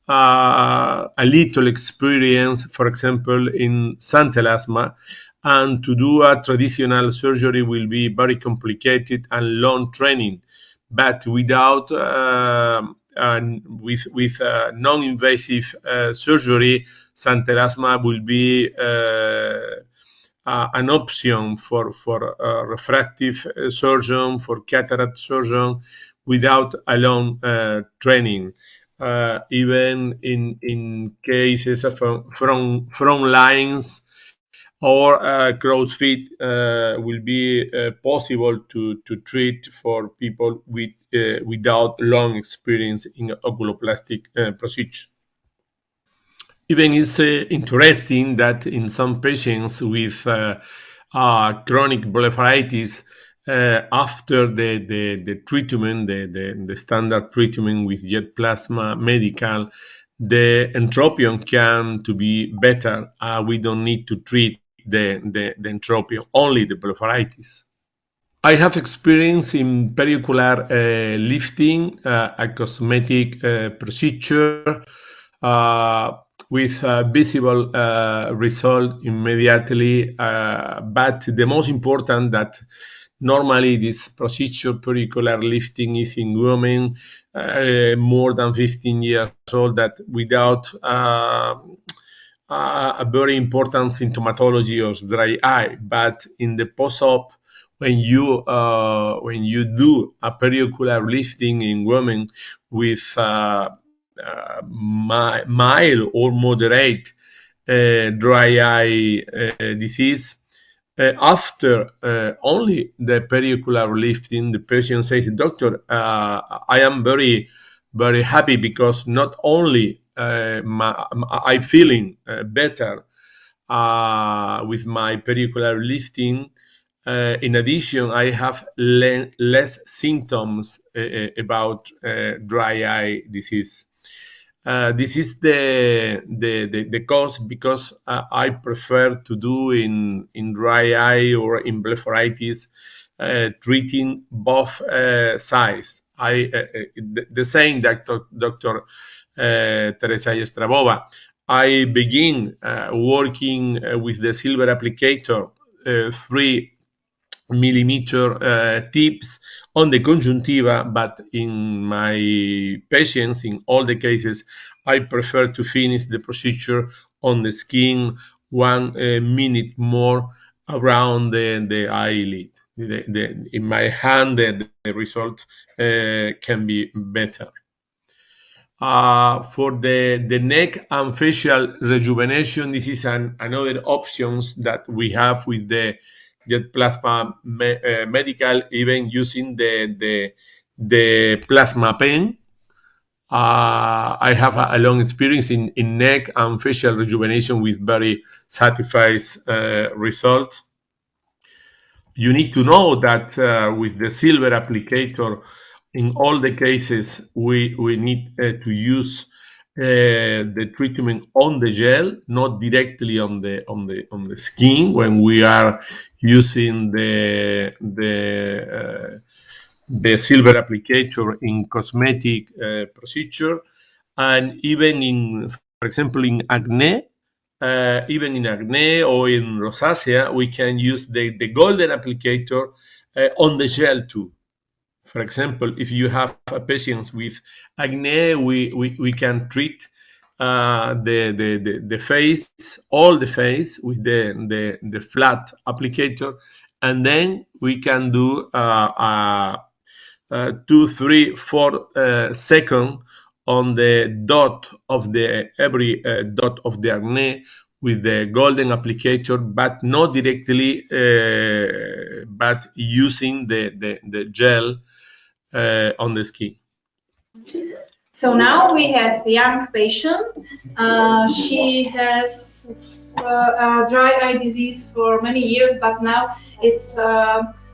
a little experience, for example, in sun telasma, and to do a traditional surgery will be very complicated and long training, but without with non-invasive surgery, sun telasma will be an option for refractive surgeon, for cataract surgeon, without a long training. Even in cases of from lines or crow's feet will be possible to treat for people with without long experience in oculoplastic procedure. Even it's interesting that in some patients with chronic blepharitis, after the treatment, the standard treatment with Jett Plasma Medical, the entropion can to be better. We don't need to treat the entropion, only the blepharitis. I have experience in periocular lifting, a cosmetic procedure with visible result immediately, but the most important that normally this procedure, periocular lifting, is in women more than 15 years old, that without a very important symptomatology of dry eye, but in the post-op when you do a periocular lifting in women with mild or moderate dry eye disease, after only the periocular lifting, the patient says, "Doctor, I am very, very happy because not only I'm feeling better with my periocular lifting, in addition, I have less symptoms about dry eye disease." This is the cause because I prefer to do in dry eye or in blepharitis treating both sides. The same Dr. Teresa Jestrabova. I begin working with the silver applicator 3 millimeter tips on the conjunctiva, but in my patients, in all the cases, I prefer to finish the procedure on the skin 1 minute more around the eyelid. In my hand, the result can be better. For the neck and facial rejuvenation, this is another options that we have with the Jett Plasma Medical, even using the plasma pen. I have a long experience in neck and facial rejuvenation with very satisfied results. You need to know that with the silver applicator, in all the cases, we need to use the treatment on the gel, not directly on the skin when we are using the silver applicator in cosmetic procedure, and even in, for example, in acne. Even in acne or in rosacea, we can use the golden applicator on the gel too. For example, if you have a patient with acne, we can treat the face, all the face, with the flat applicator, and then we can do 2, 3, 4 seconds on the dot of every dot of the acne with the golden applicator, but not directly, but using the gel on the skin. So now we have a young patient. She has dry eye disease for many years, but now it's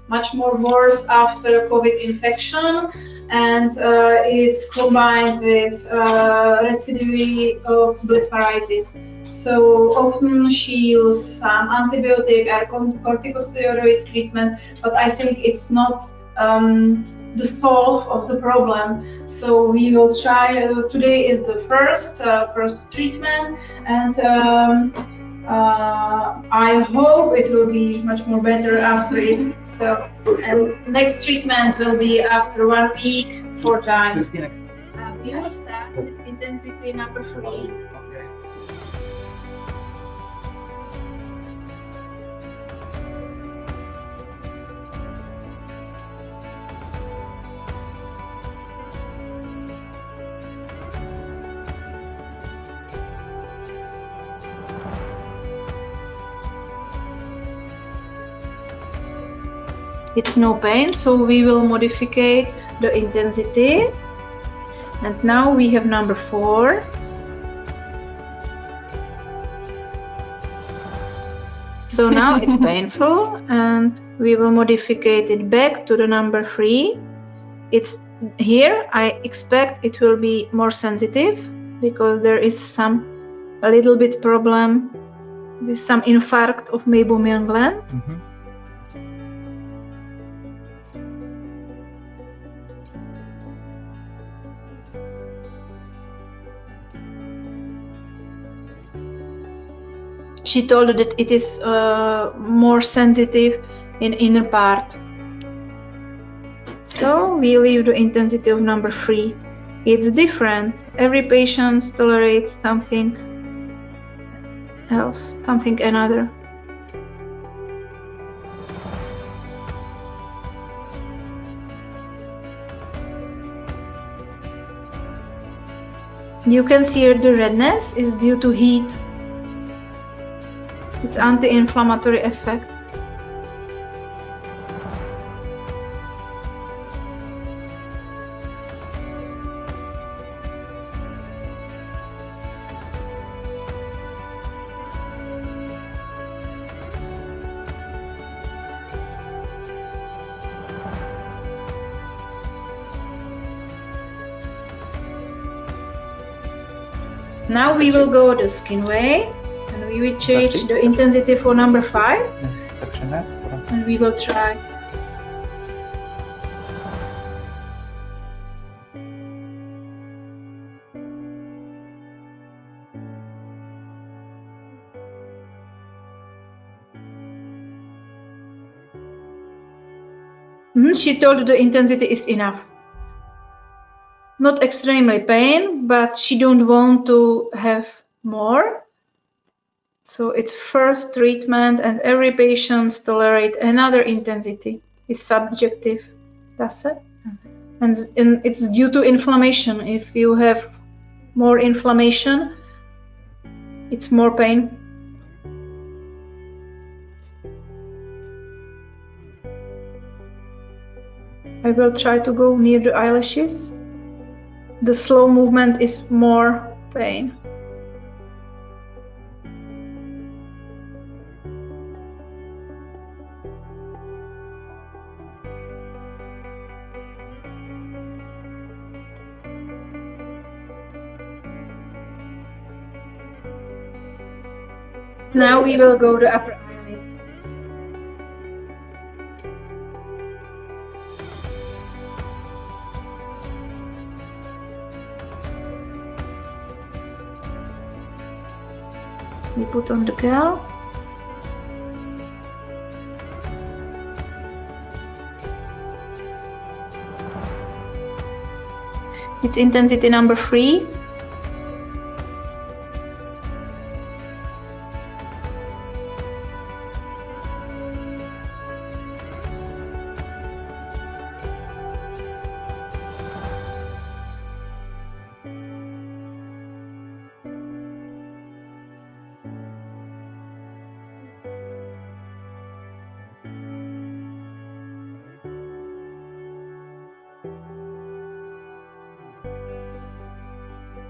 much more worse after COVID infection, and it's combined with recidivity of blepharitis. So often she uses some antibiotic or corticosteroid treatment, but I think it's not the solve of the problem. So we will try. Today is the first treatment, and I hope it will be much more better after it. So, and next treatment will be after 1 week, 4 times. We will start with intensity number 3. It's no pain, so we will modify the intensity. And now we have number 4. So now it's painful, and we will modify it back to the number 3. It's here. I expect it will be more sensitive because there is a little bit problem with some infarct of meibomian gland. She told that it is more sensitive in inner part. So we leave the intensity of number 3. It's different. Every patient tolerates something else, something another. You can see here the redness is due to heat. It's anti-inflammatory effect. Now we will go the skin way, and we will change the intensity for number 5, and we will try. She told the intensity is enough. Not extremely pain, but she don't want to have more. So it's first treatment, and every patient tolerate another intensity. It's subjective. That's it. And it's due to inflammation. If you have more inflammation, it's more pain. I will try to go near the eyelashes. The slow movement is more pain. Now we will go to upper eyelid. We put on the gel. It's intensity number 3.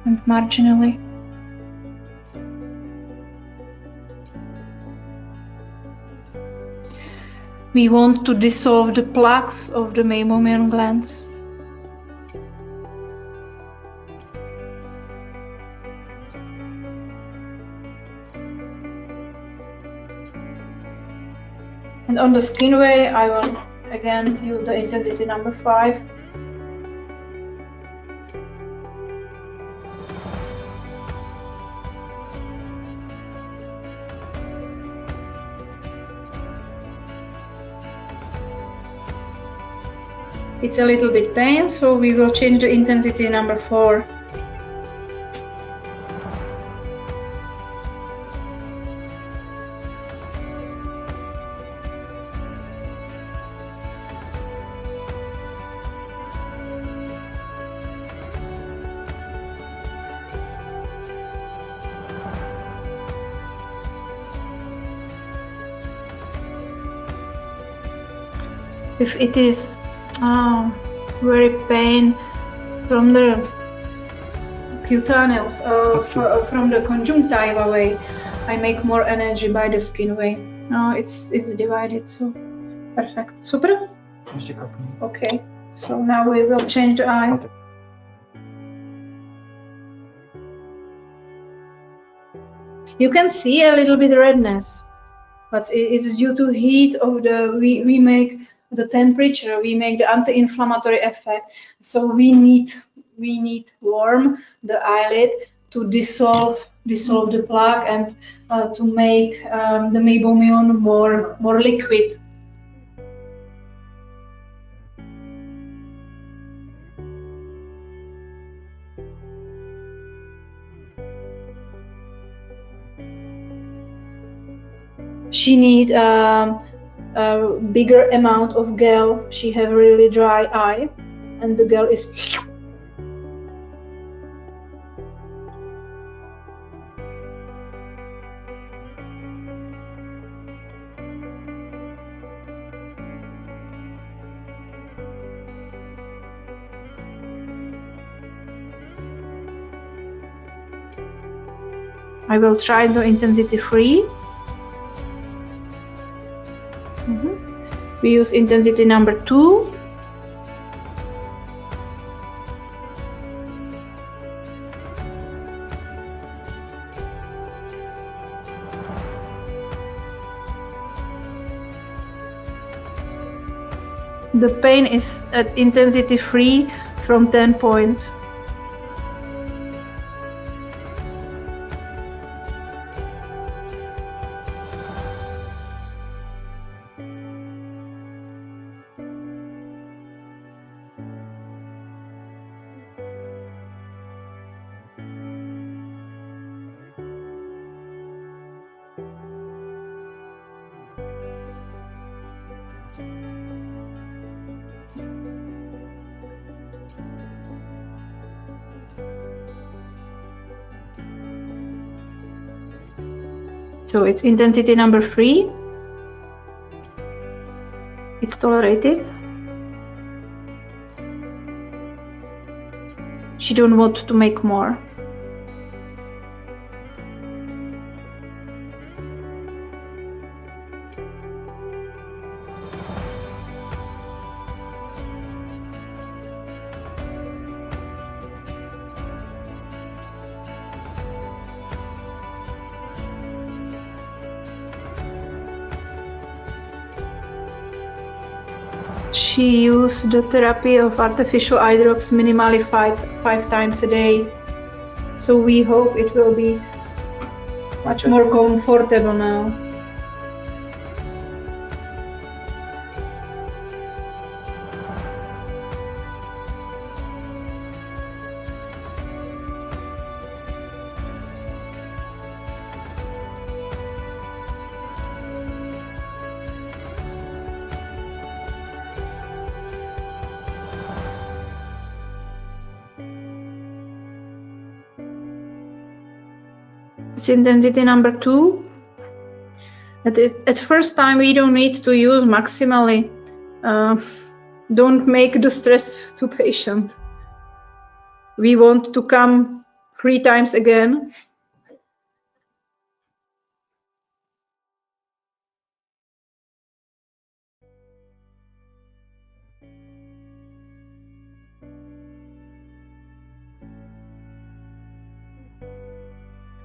And marginally. We want to dissolve the plaques of the meibomian glands. And on the skin way, I will again use the intensity number 5. It's a little bit pain, so we will change the intensity number 4. If it is very pain from the cutaneous or from the conjunctiva way, I make more energy by the skin way. No, it's divided, so perfect. Super. Okay, so now we will change the eye. You can see a little bit redness, but it's due to heat of the we make the temperature, we make the anti-inflammatory effect, so we need warm the eyelid to dissolve the plaque and to make the meibomian more liquid. She need a bigger amount of gel. She have really dry eye, and the gel is I will try the intensity 3. We use intensity number 2. The pain is at intensity 3 from 10 points. So it's intensity number 3. It's tolerated. She don't want to make more. She used the therapy of artificial eye drops minimally five times a day. So we hope it will be much more comfortable now. It's intensity number 2. At first time we don't need to use maximally. Don't make the stress to patient. We want to come 3 times again.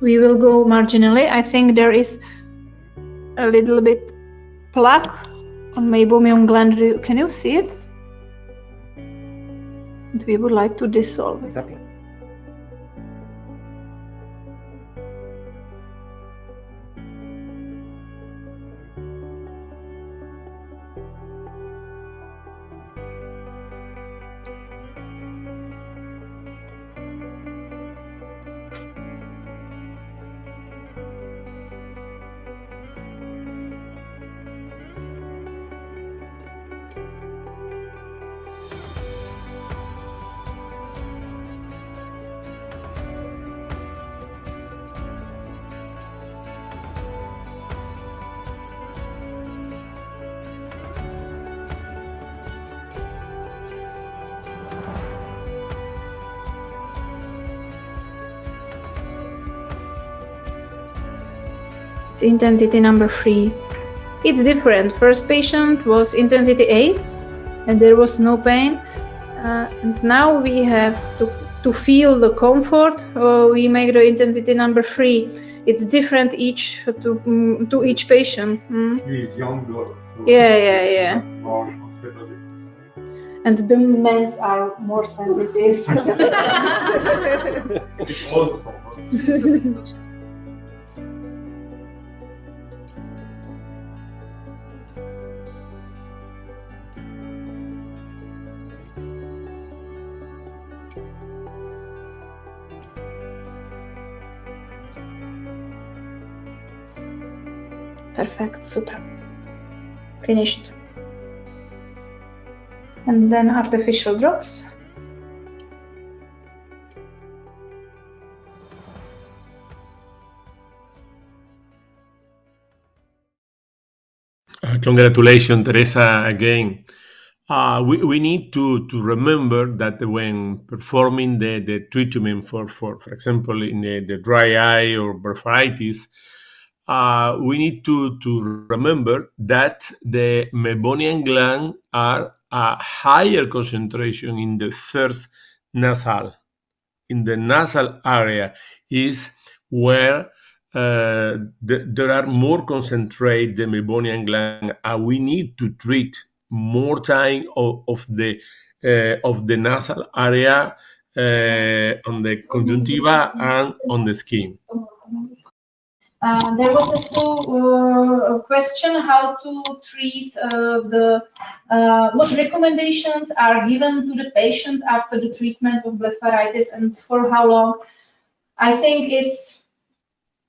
We will go marginally. I think there is a little bit plaque on meibomian gland. Can you see it? And we would like to dissolve it. Exactly. Intensity number 3. It's different. First patient was intensity 8 and there was no pain. And now we have to feel the comfort. We make the intensity number 3. It's different to each patient. She is younger. Yeah. And the men's are more sensitive. It's also Perfect, super. Finished. And then artificial drops. Congratulations, Teresa, again. we need to remember that when performing the treatment for example, in the dry eye or blepharitis, we need to remember that the meibomian gland are a higher concentration in the first nasal. In the nasal area is where there are more concentrate the meibomian gland, and we need to treat more time of the nasal area on the conjunctiva and on the skin. There was also a question how to treat what recommendations are given to the patient after the treatment of blepharitis and for how long. I think it's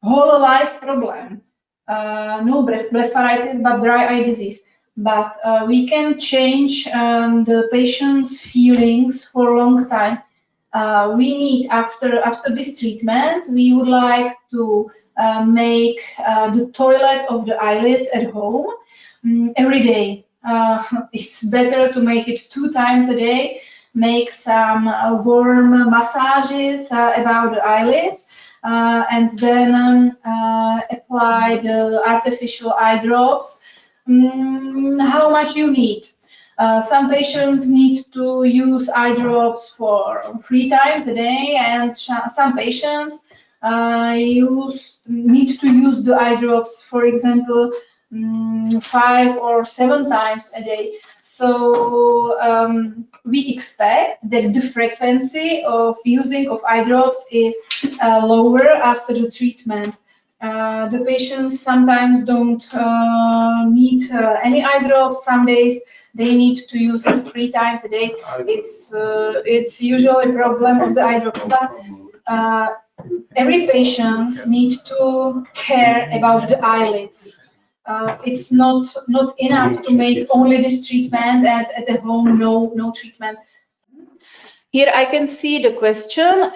whole life problem. No blepharitis, but dry eye disease. But we can change the patient's feelings for a long time. We need, after this treatment, we would like to make the toilet of the eyelids at home every day. It's better to make it 2 times a day, make some warm massages about the eyelids, and then apply the artificial eye drops. How much you need? Some patients need to use eye drops for 3 times a day, and some patients need to use the eye drops, for example, 5 or 7 times a day. So we expect that the frequency of using of eye drops is lower after the treatment. The patients sometimes don't need any eye drops. Some days they need to use it 3 times a day. It's usually a problem of the eye drops. But every patient needs to care about the eyelids. It's not enough to make only this treatment and at the home no treatment. Here I can see the question,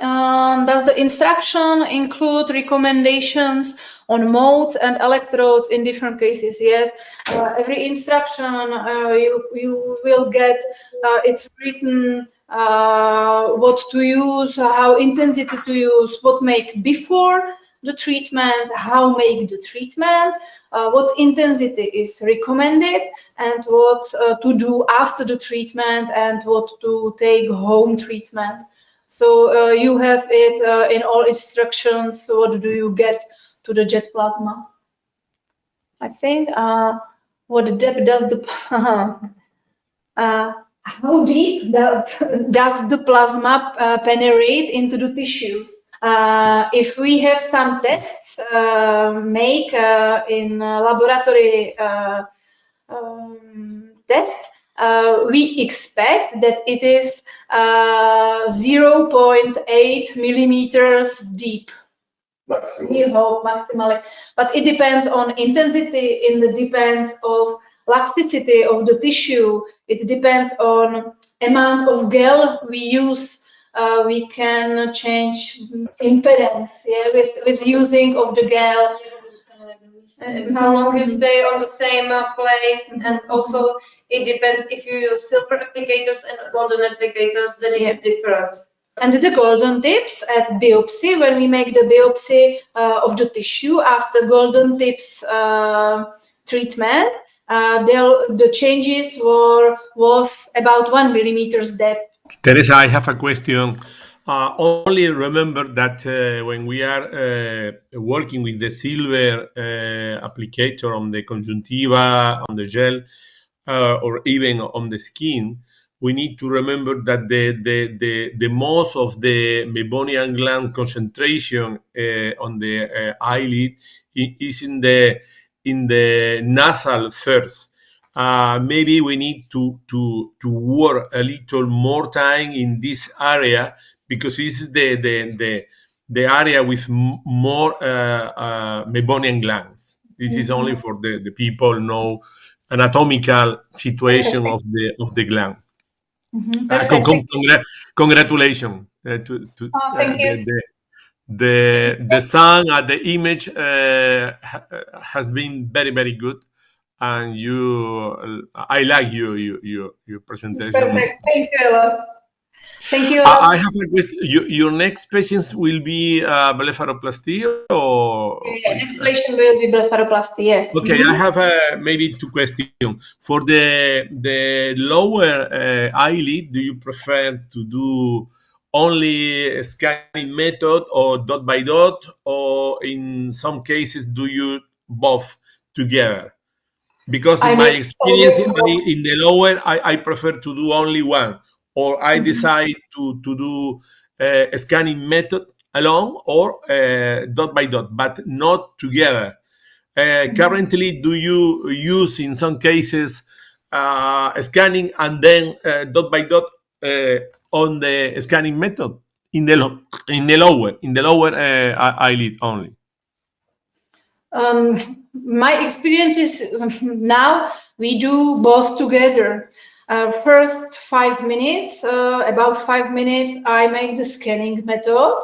does the instruction include recommendations on modes and electrodes in different cases? Yes, every instruction you will get, it's written what to use, how intensity to use, what make before the treatment, how make the treatment, what intensity is recommended, and what to do after the treatment, and what to take home treatment. So you have it in all instructions. What do you get to the Jett Plasma? I think what depth does the how deep does the plasma penetrate into the tissues? If we have some tests make in laboratory tests, we expect that it is 0.8 millimeters deep. We hope maximally, but it depends on intensity, it depends on elasticity of the tissue, it depends on amount of gel we use. We can change impedance, yeah, with using of the gel. How long you stay on the same place, and also it depends if you use silver applicators and golden applicators, then it is different. And the golden tips at biopsy, when we make the biopsy of the tissue after golden tips treatment, the changes was about 1 millimeters depth. Teresa, I have a question. Only remember that when we are working with the silver applicator on the conjunctiva, on the gel, or even on the skin, we need to remember that the most of the meibomian gland concentration on the eyelid is in the nasal first. Maybe we need to work a little more time in this area, because this is the area with more meibomian glands. This is only for the people know anatomical situation of the gland. Congratulations thank you. The sound and the image has been very, very good. and I like your presentation. Perfect. Thank you a lot. Thank you. I have a question. Your next patients will be blepharoplasty or? Next patient will be blepharoplasty, yes. Okay, I have maybe two questions. For the lower eyelid, do you prefer to do only a scanning method or dot by dot, or in some cases do you both together? Because in my experience in the lower, I prefer to do only one, or I decide to do a scanning method alone or dot by dot, but not together. Currently, do you use in some cases scanning and then dot by dot on the scanning method in the lower eyelid only? My experience is now we do both together. First 5 minutes, about 5 minutes, I make the scanning method,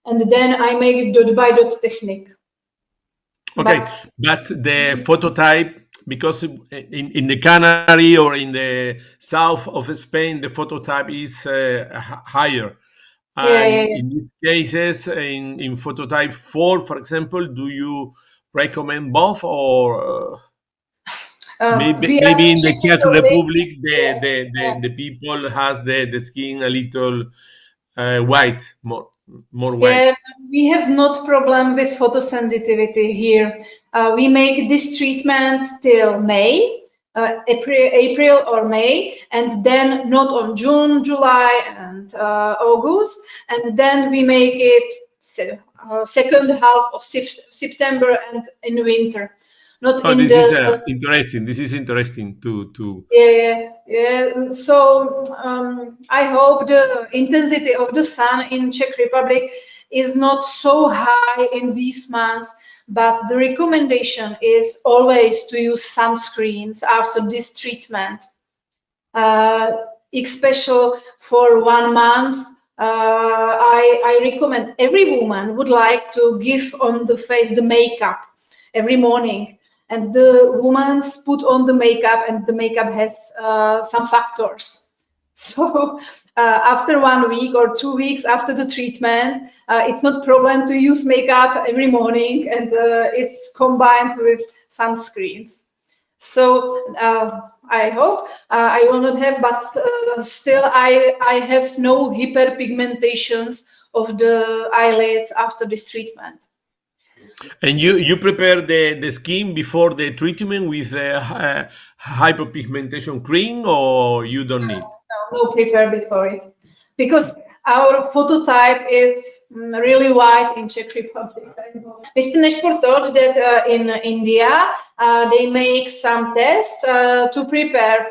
and then I make dot by dot technique. Okay, but the phototype, because in the Canary or in the south of Spain, the phototype is higher. And in these cases, in phototype 4, for example, do you recommend both, or maybe in the Czech Republic, the people has the skin a little white, more white? Yeah, we have not problem with photosensitivity here. We make this treatment till May, April or May, and then not on June, July, and August, and then we make it second half of September and in winter. Not in this the, is interesting. This is interesting to. Yeah. So I hope the intensity of the sun in Czech Republic is not so high in these months, but the recommendation is always to use sunscreens after this treatment, especially for 1 month. I recommend every woman would like to give on the face the makeup every morning, and the woman put on the makeup, and the makeup has some factors. So after 1 week or 2 weeks after the treatment, it's not problem to use makeup every morning, and it's combined with sunscreens. So I hope I will not have, but still I have no hyperpigmentations of the eyelids after this treatment. And you prepare the skin before the treatment with a hyperpigmentation cream, or you don't need? No, prepare before it, because our phototype is really white in Czech Republic. Mr. Jestr told that in India they make some tests to prepare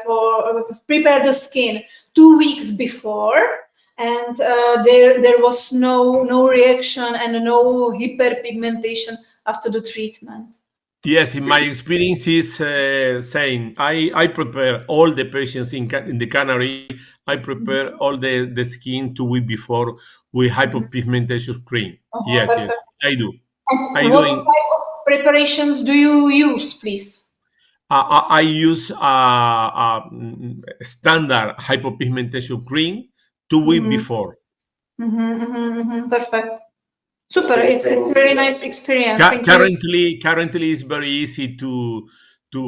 the skin 2 weeks before, and there was no reaction and no hyperpigmentation after the treatment. Yes, in my experience is saying I prepare all the patients in the Canary. I prepare all the skin 2 weeks before with hyperpigmentation cream. Yes, I do. And what type of preparations do you use, please? I use a standard hyperpigmentation cream 2 weeks before. Perfect. Super. It's a very nice experience. Currently, it's very easy to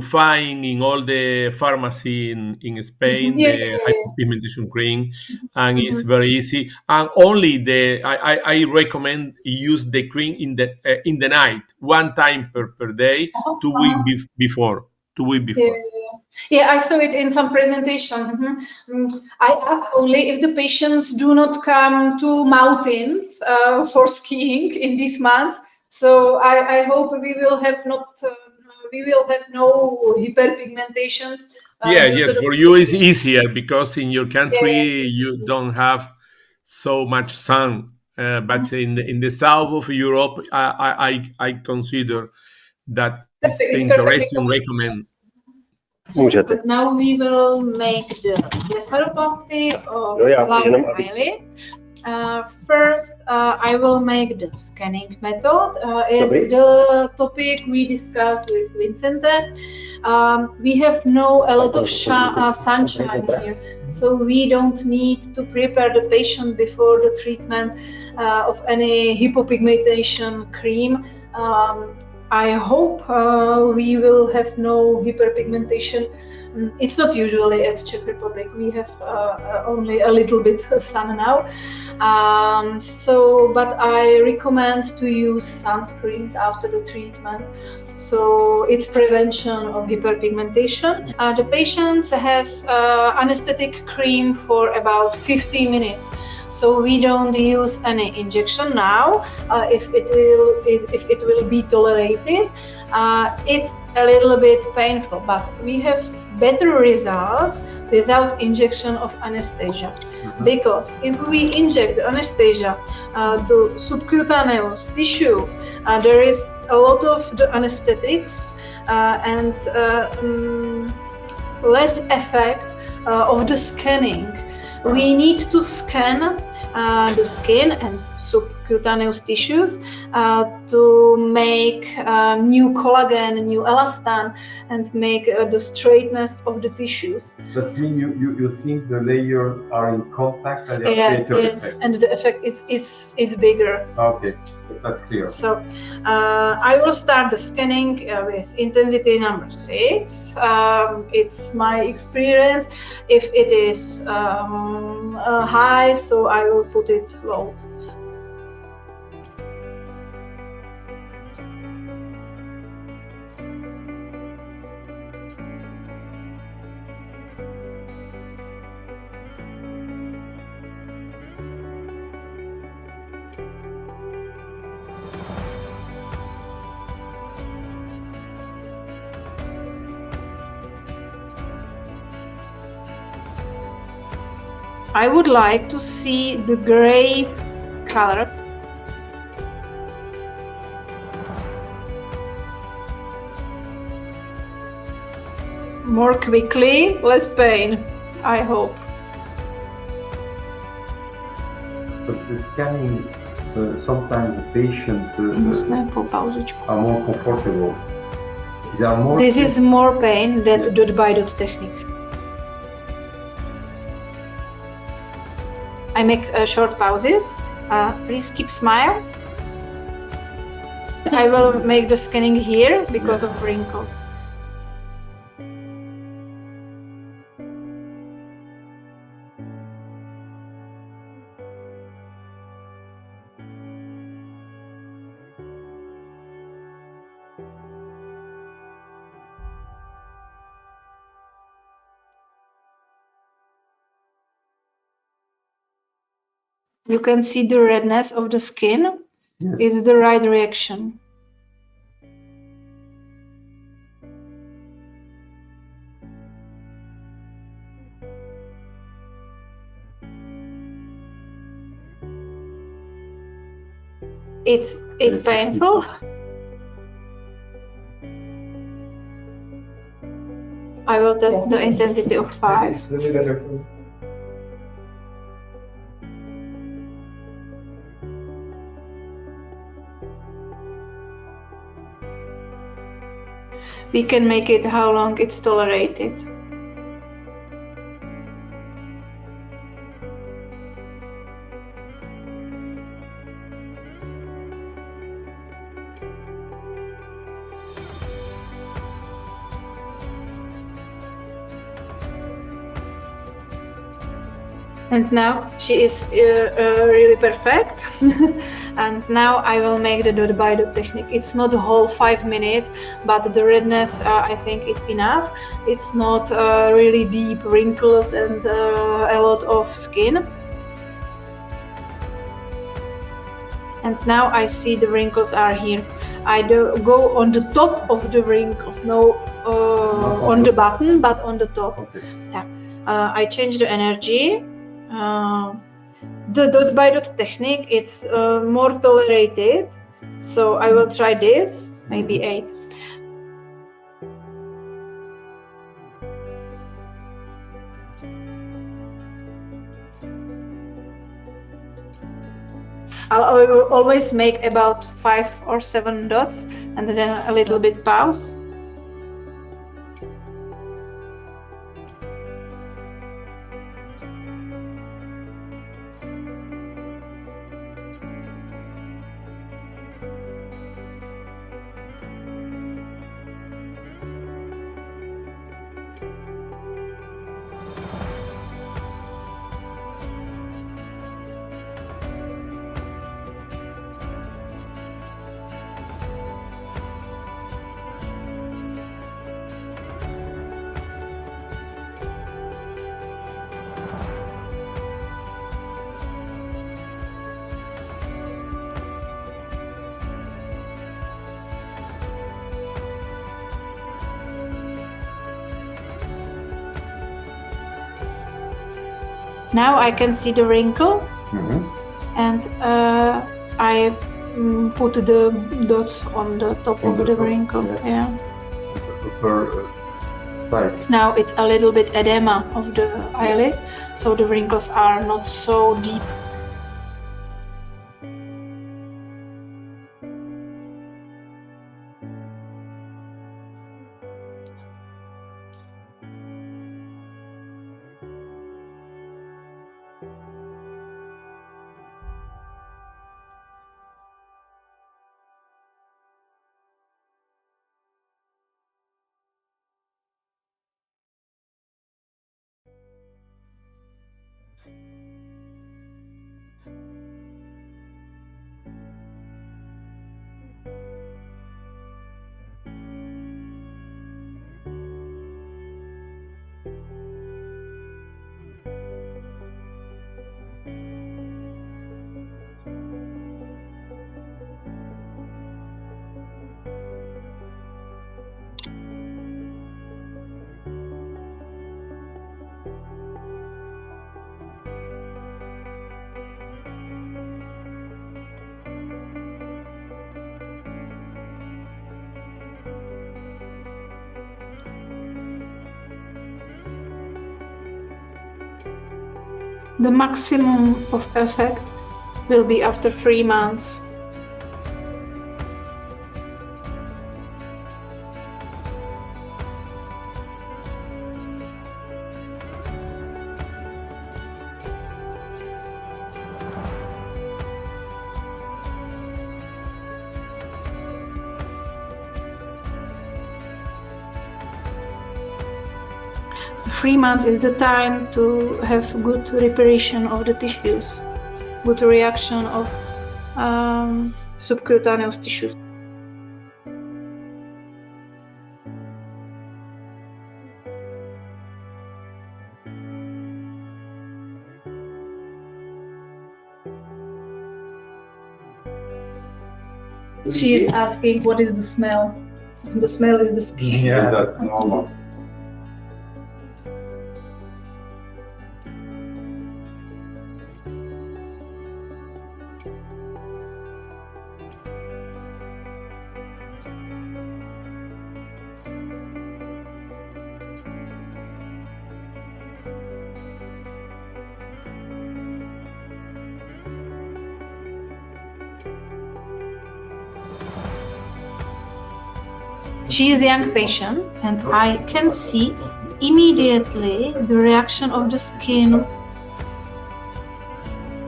find in all the pharmacy in Spain the hyperpigmentation cream, and it's very easy. And only I recommend use the cream in the night, 1 time per day, 2 weeks before. 2 weeks before. Yeah, I saw it in some presentation. I ask only if the patients do not come to mountains for skiing in these months. So I hope we will have no hyperpigmentations. Yes, for you it's easier because in your country you don't have so much sun. But in the south of Europe, I consider that it's interesting. Recommend. But now we will make the blepharoplasty of lower eyelid. First, I will make the scanning method. It's the topic we discussed with Vincente. We have a lot of sunshine here, so we don't need to prepare the patient before the treatment of any hypopigmentation cream. I hope we will have no hyperpigmentation. It's not usually at Czech Republic. We have only a little bit sun now. But I recommend to use sunscreens after the treatment. So it's prevention of hyperpigmentation. The patient has anesthetic cream for about 50 minutes. So we don't use any injection now. If it will be tolerated, it's a little bit painful, but we have better results without injection of anesthesia. Because if we inject the anesthesia to subcutaneous tissue, there is a lot of the anesthetics and less effect of the scanning. We need to scan the skin and subcutaneous tissues to make new collagen, new elastin, and make the straightness of the tissues. That means you think the layers are in contact and they create an effect. And the effect is bigger. Okay, that's clear. So I will start the scanning with intensity number 6. It's my experience. If it is high, so I will put it low. I would like to see the gray color. More quickly, less pain, I hope. But the scanning, sometimes the patient are more comfortable. This is more pain than the dot-by-dot technique. I make short pauses. Please keep smile. I will make the scanning here because of wrinkles. You can see the redness of the skin. Yes. It's the right reaction. It's painful. I will test the intensity of 5. We can make it how long it's tolerated. And now she is really perfect. And now I will make the dot-by-dot technique. It's not the whole 5 minutes, but the redness, I think it's enough. It's not really deep wrinkles and a lot of skin. And now I see the wrinkles are here. I go on the top of the wrinkle, no on the button, but on the top. Okay. Yeah. I change the energy. The dot-by-dot technique, it's more tolerated, so I will try this, maybe 8. I will always make about 5 or 7 dots and then a little bit pause. Now I can see the wrinkle, and I put the dots on the top of the wrinkle. Yeah. Now it's a little bit edema of the eyelid, so the wrinkles are not so deep. The maximum of effect will be after 3 months. Three months is the time to have good reparation of the tissues, good reaction of subcutaneous tissues. She is asking what is the smell. The smell is the skin. Yeah, that's normal. She is a young patient, and I can see immediately the reaction of the skin,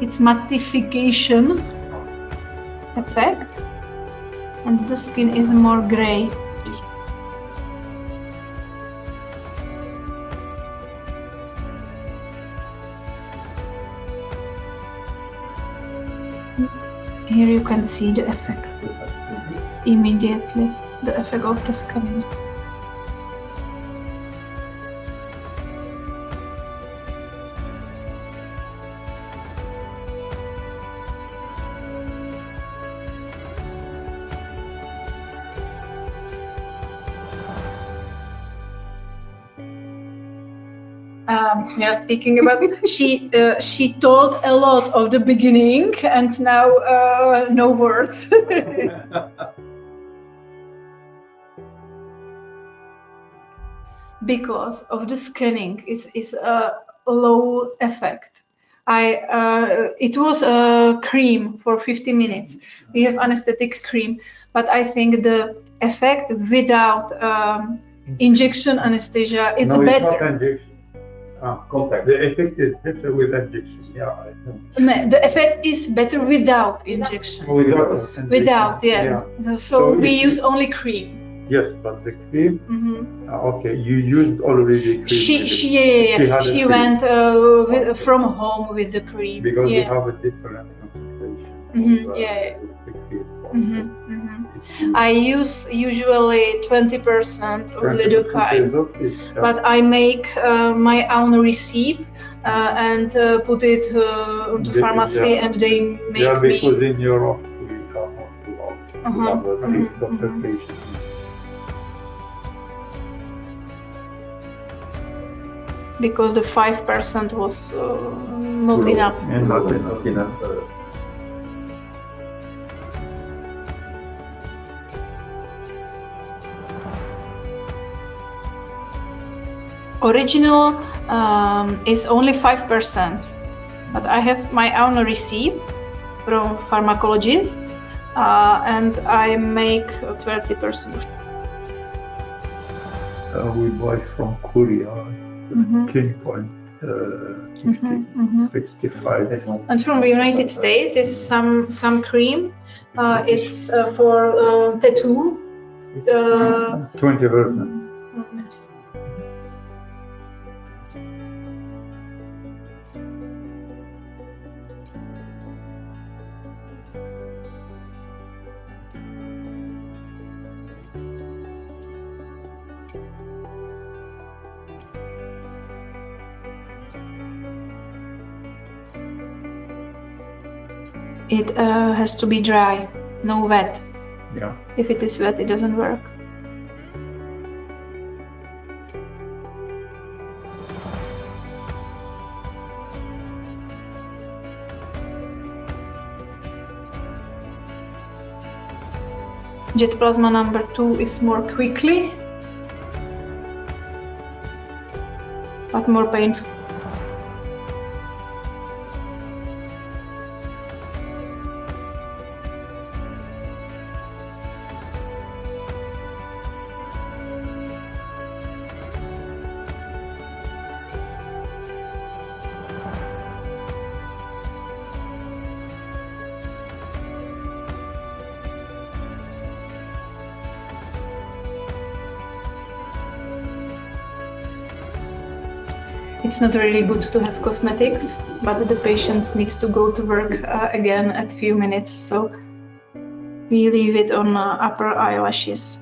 its mattification effect, and the skin is more gray. Here you can see the effect immediately. The effect of the skin. Yeah, speaking about she told a lot of the beginning, and now no words. Because of the scanning is a low effect. It was a cream for 50 minutes. We have anesthetic cream, but I think the effect without injection anesthesia is No, it's not better. injection. Contact. The effect is better with injection. Yeah, I know. No, the effect is better without injection. Without, yeah. So we use only cream. Yes, but the cream. Mm-hmm. Okay, you used already cream. She went from home with the cream. Because you have a different concentration. Mm-hmm. Of, Yeah. the cream. Mm-hmm. Mm-hmm. I use usually 20% of lidocaine, but I make my own recipe and put it into pharmacy, and they make yeah, me. because in Europe we cannot have a list of patients. Because the 5% was not enough. And not enough. Original is only 5%, but I have my own recipe from pharmacologists, and I make 20%. We buy from Korea. 10.65. And from the United States is some cream. It's for tattoo. 20%. Yes. It has to be dry, no wet. Yeah. If it is wet, it doesn't work. Jett plasma number 2 is more quickly, but more painful. It's not really good to have cosmetics, but the patients need to go to work again at few minutes, so we leave it on upper eyelashes.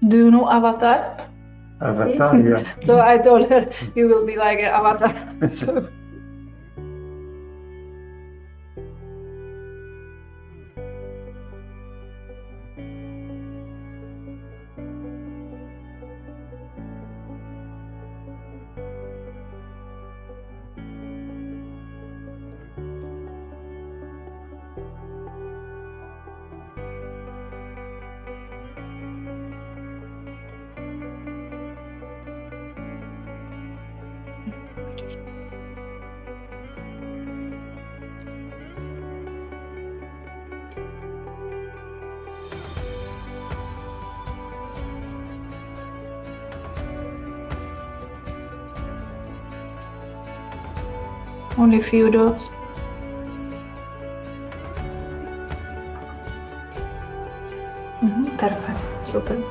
Do you know Avatar? Avatar, yeah. So I told her, you will be like an avatar. So. Only few dots. Perfect, super.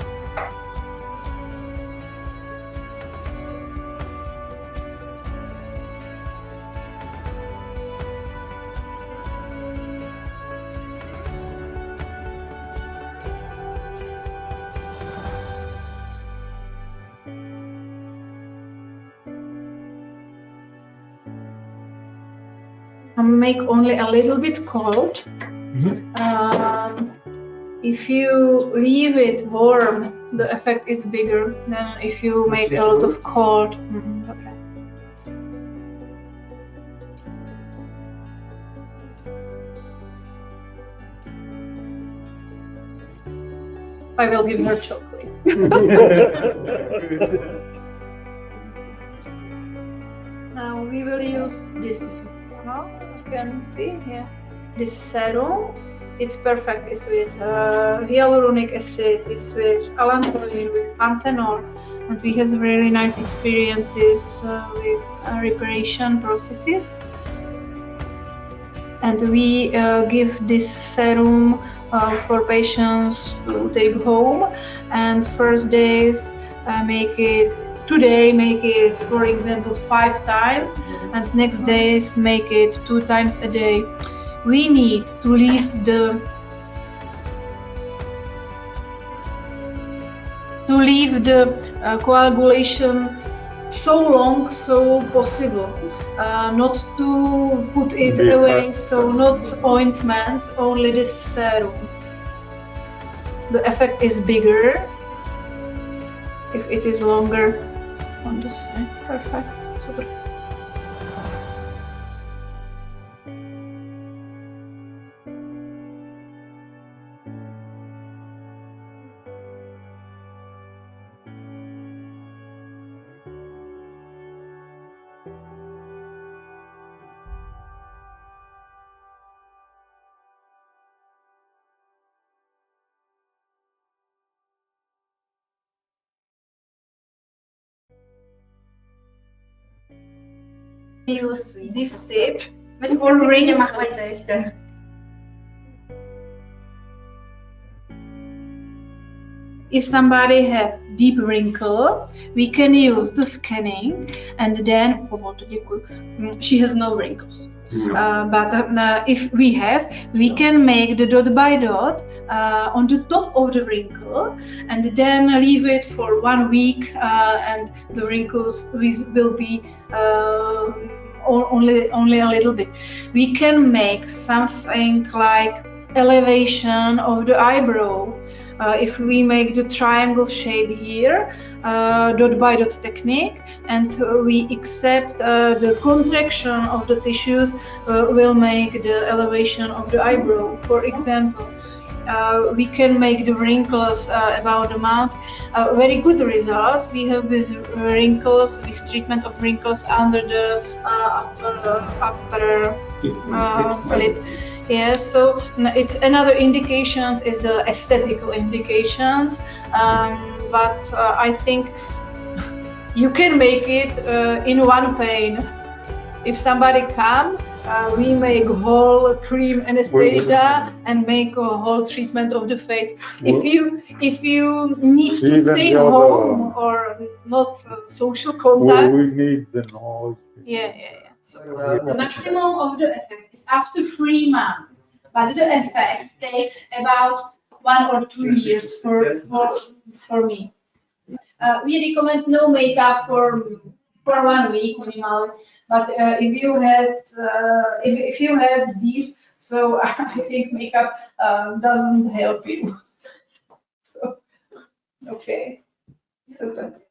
Make only a little bit cold. if you leave it warm, the effect is bigger than if you make a lot of cold. Okay. I will give her chocolate. Now we will use this. You can see here this serum. It's perfect. It's with hyaluronic acid. It's with allantoin, with panthenol, and we have really nice experiences with reparation processes. And we give this serum for patients to take home, and first days make it, for example, 5 times, and next days make it 2 times a day. We need to leave the coagulation so long so possible, not to put it away, so not ointments, only this serum. The effect is bigger if it is longer on the side. Perfect. Super. Use this tip for wrinkles. If somebody has deep wrinkle, we can use the scanning, and then she has no wrinkles. But if we have, we can make the dot by dot on the top of the wrinkle, and then leave it for 1 week, and the wrinkles will be only a little bit. We can make something like elevation of the eyebrow. If we make the triangle shape here, dot by dot technique, and we accept the contraction of the tissues will make the elevation of the eyebrow. For example, we can make the wrinkles about a month. Very good results we have with wrinkles, with treatment of wrinkles under the upper lip. Yeah, so it's another indications is the aesthetical indications, but I think you can make it in one pain. If somebody come, we make whole cream anesthesia and make a whole treatment of the face. If you need to stay home or not social contact, we need the noise. Yeah. So the maximum of the effect is after 3 months, but the effect takes about 1 or 2 years for me. We recommend no makeup for 1 week minimally, but if you have these, so I think makeup doesn't help you. So okay, super.